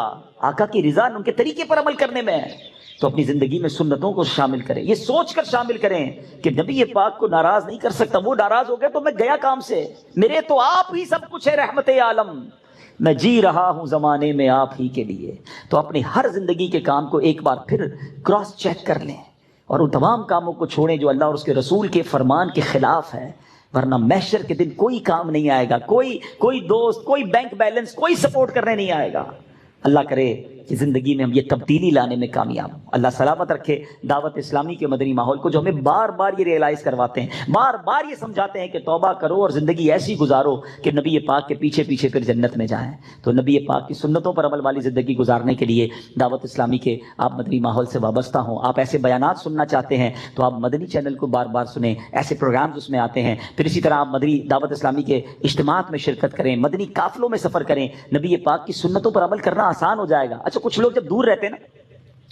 آقا کی رضا ان کے طریقے پر عمل کرنے میں ہے. تو اپنی زندگی میں سنتوں کو شامل کریں, یہ سوچ کر شامل کریں کہ نبی پاک کو ناراض نہیں کر سکتا. وہ ناراض ہو گئے تو میں گیا کام سے, میرے تو آپ ہی سب کچھ ہے رحمت عالم, میں جی رہا ہوں زمانے میں آپ ہی کے لیے. تو اپنی ہر زندگی کے کام کو ایک بار پھر کراس چیک کر لیں, اور ان تمام کاموں کو چھوڑیں جو اللہ اور اس کے رسول کے فرمان کے خلاف ہے, ورنہ محشر کے دن کوئی کام نہیں آئے گا, کوئی دوست, کوئی بینک بیلنس, کوئی سپورٹ کرنے نہیں آئے گا. اللہ کرے کہ زندگی میں ہم یہ تبدیلی لانے میں کامیاب ہوں. اللہ سلامت رکھے دعوت اسلامی کے مدنی ماحول کو, جو ہمیں بار بار یہ ریئلائز کرواتے ہیں, بار بار یہ سمجھاتے ہیں کہ توبہ کرو اور زندگی ایسی گزارو کہ نبی پاک کے پیچھے پیچھے پھر جنت میں جائیں. تو نبی پاک کی سنتوں پر عمل والی زندگی گزارنے کے لیے دعوت اسلامی کے آپ مدنی ماحول سے وابستہ ہوں. آپ ایسے بیانات سننا چاہتے ہیں تو آپ مدنی چینل کو بار بار سنیں, ایسے پروگرامز اس میں آتے ہیں. پھر اسی طرح آپ مدنی دعوت اسلامی کے اجتماعات میں شرکت کریں, مدنی قافلوں میں سفر کریں. نبی پاک کی سنتوں پر عمل کرنا آسان ہو جائے گا. اچھا کچھ لوگ جب دور رہتے ہیں نا,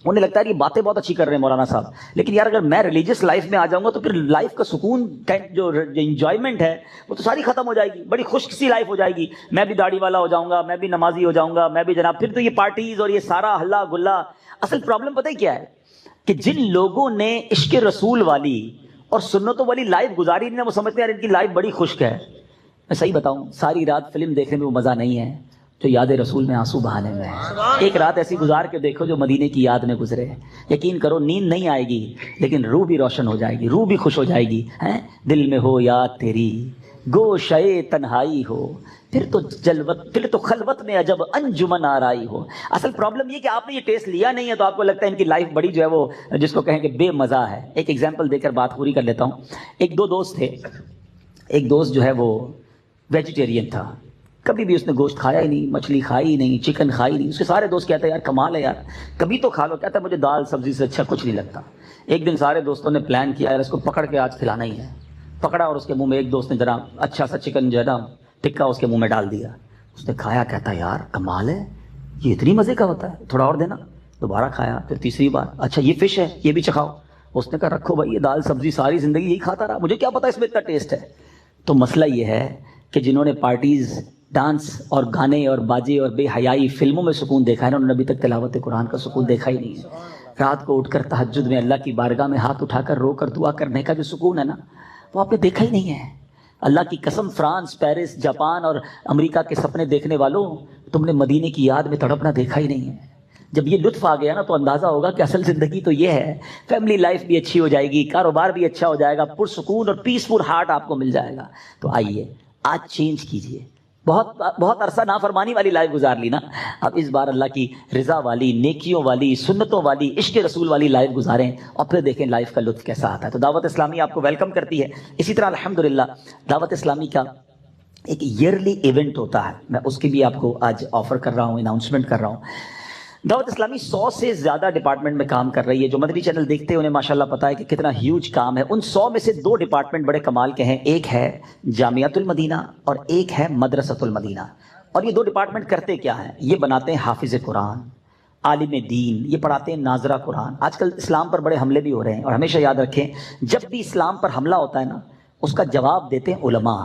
انہیں لگتا ہے یہ باتیں بہت اچھی کر رہے ہیں مولانا صاحب, لیکن یار اگر میں ریلیجس لائف میں آ جاؤں گا تو پھر لائف کا سکون, جو انجوائمنٹ ہے وہ تو ساری ختم ہو جائے گی, بڑی خوش سی لائف ہو جائے گی. میں بھی داڑھی والا ہو جاؤں گا, میں بھی نمازی ہو جاؤں گا, میں بھی جناب, پھر تو یہ پارٹیز اور یہ سارا ہلا گلا. اصل پرابلم پتہ ہی کیا ہے کہ جن لوگوں نے عشق رسول والی اور سنتوں والی لائف گزاری نہیں, وہ سمجھتے ہیں یار ان کی لائف بڑی خشک ہے. میں صحیح بتاؤں, ساری رات فلم دیکھنے میں وہ مزہ نہیں ہے جو یاد رسول میں آنسو بہانے میں ہے. ایک رات ایسی گزار کے دیکھو جو مدینے کی یاد میں گزرے. یقین کرو نیند نہیں آئے گی لیکن روح بھی روشن ہو جائے گی, روح بھی خوش ہو جائے گی. دل میں ہو یاد تیری گوشے تنہائی ہو, پھر تو خلوت میں عجب انجمن آرائی ہو. اصل پرابلم یہ کہ آپ نے یہ ٹیسٹ لیا نہیں ہے تو آپ کو لگتا ہے ان کی لائف بڑی جو ہے وہ جس کو کہیں کہ بے مزہ ہے. ایک ایگزامپل دے کر بات پوری کر لیتا ہوں. ایک دو دوست تھے. ایک دوست جو ہے وہ ویجیٹیرین تھا, کبھی بھی اس نے گوشت کھایا ہی نہیں, مچھلی کھائی ہی نہیں, چکن کھائی نہیں. اس کے سارے دوست کہتے ہیں یار کمال ہے یار, کبھی تو کھا لو. کہتا ہے مجھے دال سبزی سے اچھا کچھ نہیں لگتا. ایک دن سارے دوستوں نے پلان کیا یار اس کو پکڑ کے آج کھلانا ہی ہے. پکڑا اور اس کے منہ میں ایک دوست نے ذرا اچھا سا چکن جو ہے نا ٹکا اس کے منہ میں ڈال دیا. اس نے کھایا, کہتا یار کمال ہے, یہ اتنی مزے کا ہوتا ہے, تھوڑا اور دینا. دوبارہ کھایا, پھر تیسری بار, اچھا یہ فش ہے یہ بھی چکھاؤ. اس نے کہا رکھو بھائی, یہ دال سبزی ساری زندگی یہی کھاتا رہا, مجھے کیا پتا اس میں اتنا ٹیسٹ ہے. تو مسئلہ یہ ہے کہ جنہوں نے پارٹیز, ڈانس اور گانے اور باجے اور بے حیائی فلموں میں سکون دیکھا ہے نا, انہوں نے ابھی تک تلاوت قرآن کا سکون دیکھا ہی نہیں ہے. رات کو اٹھ کر تہجد میں اللہ کی بارگاہ میں ہاتھ اٹھا کر رو کر دعا کرنے کا جو سکون ہے نا, وہ آپ نے دیکھا ہی نہیں ہے. اللہ کی قسم, فرانس, پیرس, جاپان اور امریکہ کے سپنے دیکھنے والوں, تم نے مدینے کی یاد میں تڑپنا دیکھا ہی نہیں ہے. جب یہ لطف آ گیا نا تو اندازہ ہوگا کہ اصل زندگی تو یہ ہے. فیملی لائف بھی اچھی ہو جائے گی, کاروبار بھی اچھا ہو جائے گا, پرسکون اور پیسفل ہارٹ آپ کو مل جائے گا. تو آئیے آج چینج کیجئے. بہت عرصہ نافرمانی والی لائف گزار لی نا, اب اس بار اللہ کی رضا والی, نیکیوں والی, سنتوں والی, عشق رسول والی لائف گزاریں اور پھر دیکھیں لائف کا لطف کیسا آتا ہے. تو دعوت اسلامی آپ کو ویلکم کرتی ہے. اسی طرح الحمدللہ دعوت اسلامی کا ایک ایئرلی ایونٹ ہوتا ہے, میں اس کی بھی آپ کو آج آفر کر رہا ہوں, اناؤنسمنٹ کر رہا ہوں. دعوت اسلامی 100 سے زیادہ ڈپارٹمنٹ میں کام کر رہی ہے. جو مدنی چینل دیکھتے ہیں انہیں ماشاءاللہ پتا ہے کہ کتنا ہیوج کام ہے. ان 100 میں سے 2 ڈپارٹمنٹ بڑے کمال کے ہیں. ایک ہے جامعۃ المدینہ اور ایک ہے مدرسۃ المدینہ. اور یہ 2 ڈپارٹمنٹ کرتے کیا ہیں؟ یہ بناتے ہیں حافظ قرآن, عالم دین, یہ پڑھاتے ہیں ناظرہ قرآن. آج کل اسلام پر بڑے حملے بھی ہو رہے ہیں, اور ہمیشہ یاد رکھیں جب بھی اسلام پر حملہ ہوتا ہے نا اس کا جواب دیتے ہیں علماء.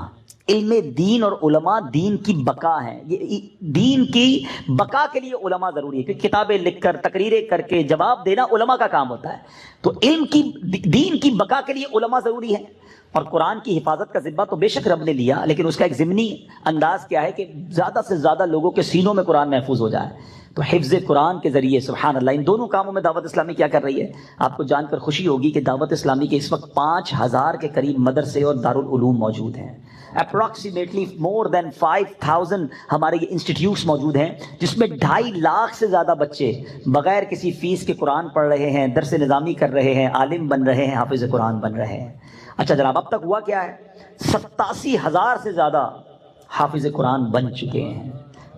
علم دین اور علماء دین کی بقا ہیں. یہ دین کی بقا کے لیے علماء ضروری ہے، کیونکہ کتابیں لکھ کر تقریریں کر کے جواب دینا علماء کا کام ہوتا ہے. تو علم کی دین کی بقا کے لیے علماء ضروری ہیں. اور قرآن کی حفاظت کا ذمہ تو بے شک رب نے لیا، لیکن اس کا ایک ضمنی انداز کیا ہے کہ زیادہ سے زیادہ لوگوں کے سینوں میں قرآن محفوظ ہو جائے. تو حفظ قرآن کے ذریعے سبحان اللہ ان دونوں کاموں میں دعوت اسلامی کیا کر رہی ہے. آپ کو جان کر خوشی ہوگی کہ دعوت اسلامی کے اس وقت 5000 کے قریب مدرسے اور دارالعلوم موجود ہیں. اپروکسیمیٹلی مور دین 5000 ہمارے یہ انسٹیٹیوٹس موجود ہیں، جس میں 2.5 لاکھ سے زیادہ بچے بغیر کسی فیس کے قرآن پڑھ رہے ہیں، درس نظامی کر رہے ہیں، عالم بن رہے ہیں، حافظ قرآن بن رہے ہیں. اچھا جناب، اب تک ہوا کیا ہے؟ 87,000 سے زیادہ حافظ قرآن بن چکے ہیں.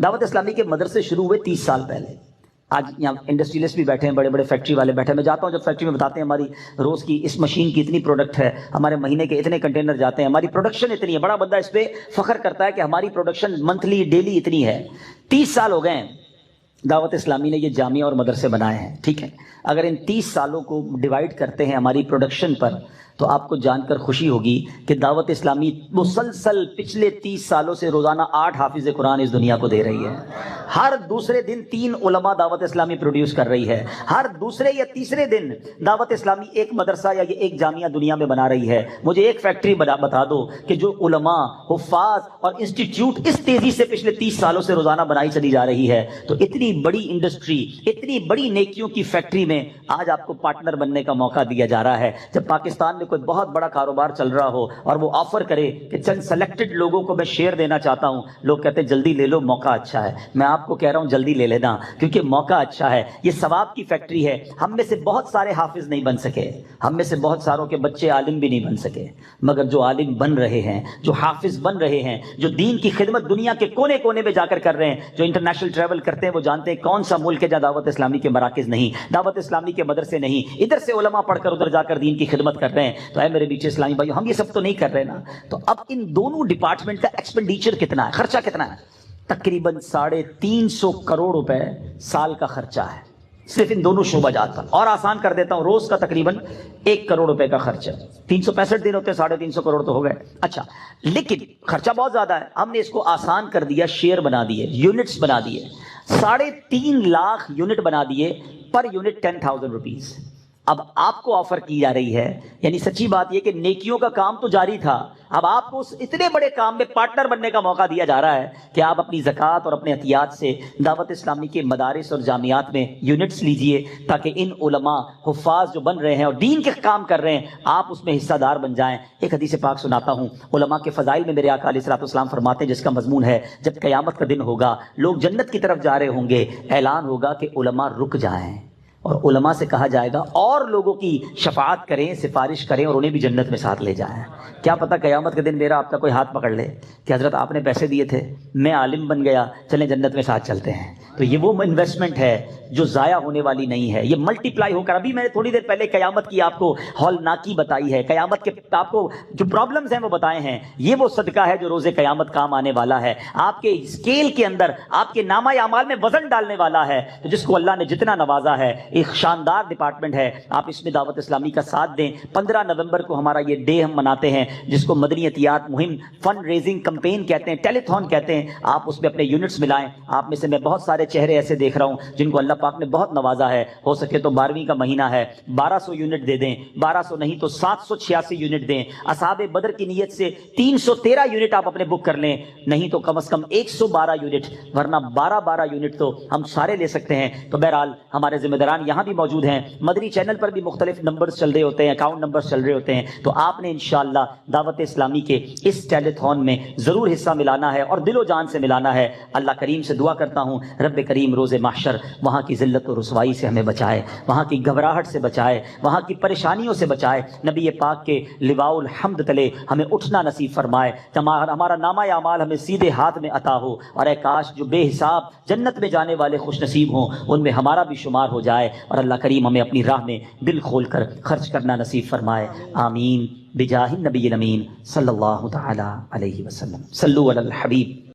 دعوت اسلامی کے مدرسے شروع ہوئے 30 سال پہلے. آج یہاں انڈسٹریلسٹ بھی بیٹھے ہیں، بڑے بڑے فیکٹری والے بیٹھے ہیں. میں جاتا ہوں جب فیکٹری میں بتاتے ہیں ہماری روز کی اس مشین کی اتنی پروڈکٹ ہے، ہمارے مہینے کے اتنے کنٹینر جاتے ہیں، ہماری پروڈکشن اتنی ہے. بڑا بندہ اس پہ فخر کرتا ہے کہ ہماری پروڈکشن منتھلی ڈیلی اتنی ہے. 30 سال ہو گئے ہیں دعوت اسلامی نے یہ جامعہ اور مدرسے بنائے ہیں. ٹھیک ہے، اگر ان 30 سالوں کو ڈیوائڈ کرتے ہیں ہماری پروڈکشن پر تو آپ کو جان کر خوشی ہوگی کہ دعوت اسلامی مسلسل پچھلے 30 سالوں سے روزانہ 8 حافظ قرآن اس دنیا کو دے رہی ہے. ہر دوسرے دن 3 علماء دعوت اسلامی پروڈیوس کر رہی ہے. ہر دوسرے یا تیسرے دن دعوت اسلامی ایک مدرسہ یا یہ ایک جامعہ دنیا میں بنا رہی ہے. مجھے ایک فیکٹری بتا دو کہ جو علماء، حفاظ اور انسٹیٹیوٹ اس تیزی سے پچھلے 30 سالوں سے روزانہ بنائی چلی جا رہی ہے. تو اتنی بڑی انڈسٹری، اتنی بڑی نیکیوں کی فیکٹری میں آج آپ کو پارٹنر بننے کا موقع دیا جا رہا ہے. جب پاکستان کوئی بہت بڑا کاروبار چل رہا ہو اور وہ آفر کرے کہ چند سلیکٹڈ لوگوں کو میں شیئر دینا چاہتا ہوں، لوگ کہتے ہیں جلدی لے لو، موقع اچھا ہے. میں آپ کو کہہ رہا ہوں جلدی لے لینا، کیونکہ موقع اچھا ہے. یہ ثواب کی فیکٹری ہے. ہم میں سے بہت سارے حافظ نہیں بن سکے، ہم میں سے بہت ساروں کے بچے عالم بھی نہیں بن سکے، مگر جو عالم بن رہے ہیں، جو حافظ بن رہے ہیں، جو دین کی خدمت دنیا کے کونے کونے میں جا کر کر رہے ہیں، جو انٹرنیشنل ٹریول کرتے ہیں، وہ جانتے ہیں کون سا ملک ہے جہاں دعوت اسلامی کے مراکز نہیں، دعوت اسلامی کے مدرسے نہیں. ادھر سے علماء پڑھ کر ادھر جا کر دین کی خدمت کر رہے ہیں. تو اے میرے بیچے اسلامی بھائیو، ہم یہ سب تو نہیں کر رہے نا. تو اب ان دونوں ڈپارٹمنٹ کا ایکسپینڈیچر کتنا ہے، خرچہ کتنا ہے؟ تقریباً 350 کروڑ روپے سال کا خرچہ ہے صرف ان دونوں شعبہ جات پر. اور آسان کر دیتا ہوں، روز کا تقریباً 1 کروڑ روپے کا خرچ ہے. 365 دن ہوتے ہیں، 350 کروڑ تو ہو گئے. اچھا، لیکن خرچہ بہت زیادہ ہے. ہم نے اس کو آسان کر دیا، شیئر بنا دیے، یونٹس بنا دیے. 3.5 لاکھ یونٹ بنا دیے، پر یونٹ 10,000 روپیز. اب آپ کو آفر کی جا رہی ہے، یعنی سچی بات یہ کہ نیکیوں کا کام تو جاری تھا، اب آپ کو اس اتنے بڑے کام میں پارٹنر بننے کا موقع دیا جا رہا ہے کہ آپ اپنی زکوٰۃ اور اپنے عطیات سے دعوت اسلامی کے مدارس اور جامعات میں یونٹس لیجئے، تاکہ ان علماء، حفاظ جو بن رہے ہیں اور دین کے کام کر رہے ہیں، آپ اس میں حصہ دار بن جائیں. ایک حدیث پاک سناتا ہوں. علماء کے فضائل میں میرے آقا علیہ الصلوۃ والسلام فرماتے ہیں، جس کا مضمون ہے جب قیامت کا دن ہوگا، لوگ جنت کی طرف جا رہے ہوں گے، اعلان ہوگا کہ علماء رک جائیں، اور علماء سے کہا جائے گا اور لوگوں کی شفاعت کریں، سفارش کریں اور انہیں بھی جنت میں ساتھ لے جائیں. کیا پتہ قیامت کے دن میرا آپ کا کوئی ہاتھ پکڑ لے کہ حضرت آپ نے پیسے دیے تھے، میں عالم بن گیا، چلیں جنت میں ساتھ چلتے ہیں. تو یہ وہ انویسٹمنٹ ہے جو ضائع ہونے والی نہیں ہے، یہ ملٹی پلائی ہو کر. ابھی میں نے تھوڑی دیر پہلے قیامت کی آپ کو ہولناکی بتائی ہے، قیامت کے آپ کو جو پرابلمز ہیں وہ بتائے ہیں. یہ وہ صدقہ ہے جو روز قیامت کام آنے والا ہے، آپ کے اسکیل کے اندر، آپ کے نامہ اعمال میں وزن ڈالنے والا ہے. تو جس کو اللہ نے جتنا نوازا ہے، ایک شاندار ڈپارٹمنٹ ہے، آپ اس میں دعوت اسلامی کا ساتھ دیں. 15 نومبر کو ہمارا یہ ڈے ہم مناتے ہیں، جس کو مدنی عطیات مہم، فنڈ ریزنگ کمپین کہتے ہیں، ٹیلی تھون کہتے ہیں. آپ اس میں اپنے یونٹس ملائیں. آپ میں سے میں بہت سارے چہرے ایسے دیکھ رہا ہوں جن کو اللہ پاک نے بہت نوازا ہے. ہو سکے تو 12ویں کا مہینہ ہے، 1200 یونٹ دے دیں، 1200 نہیں تو 786 یونٹ دیں. اصحاب بدر کی نیت سے 313 یونٹ آپ اپنے بک کر لیں، نہیں تو کم از کم 112 یونٹ، ورنہ 12 یونٹ تو ہم سارے لے سکتے ہیں. تو بہرحال ہمارے ذمہ داران یہاں بھی موجود ہیں، مدنی چینل پر بھی مختلف نمبرز چل رہے ہوتے ہیں، اکاؤنٹ نمبرز چل رہے ہوتے ہیں. تو آپ نے انشاءاللہ دعوت اسلامی کے اس ٹیلی تھون میں ضرور حصہ ملانا ہے اور دل و جان سے ملانا ہے. اللہ کریم سے دعا کرتا ہوں رب کریم روز محشر وہاں کی ذلت و رسوائی سے ہمیں بچائے، وہاں کی گھبراہٹ سے بچائے، وہاں کی پریشانیوں سے بچائے. نبی پاک کے لواء الحمد تلے ہمیں اٹھنا نصیب فرمائے، ہمارا نامہ اعمال ہمیں سیدھے ہاتھ میں عطا ہو. اور اے کاش جو بے حساب جنت میں جانے والے خوش نصیب ہوں ان میں ہمارا بھی شمار ہو جائے. اور اللہ کریم ہمیں اپنی راہ میں دل کھول کر خرچ کرنا نصیب فرمائے. آمین بجاہ النبی الامین صلی اللہ تعالی علیہ وسلم. صلو علی الحبیب.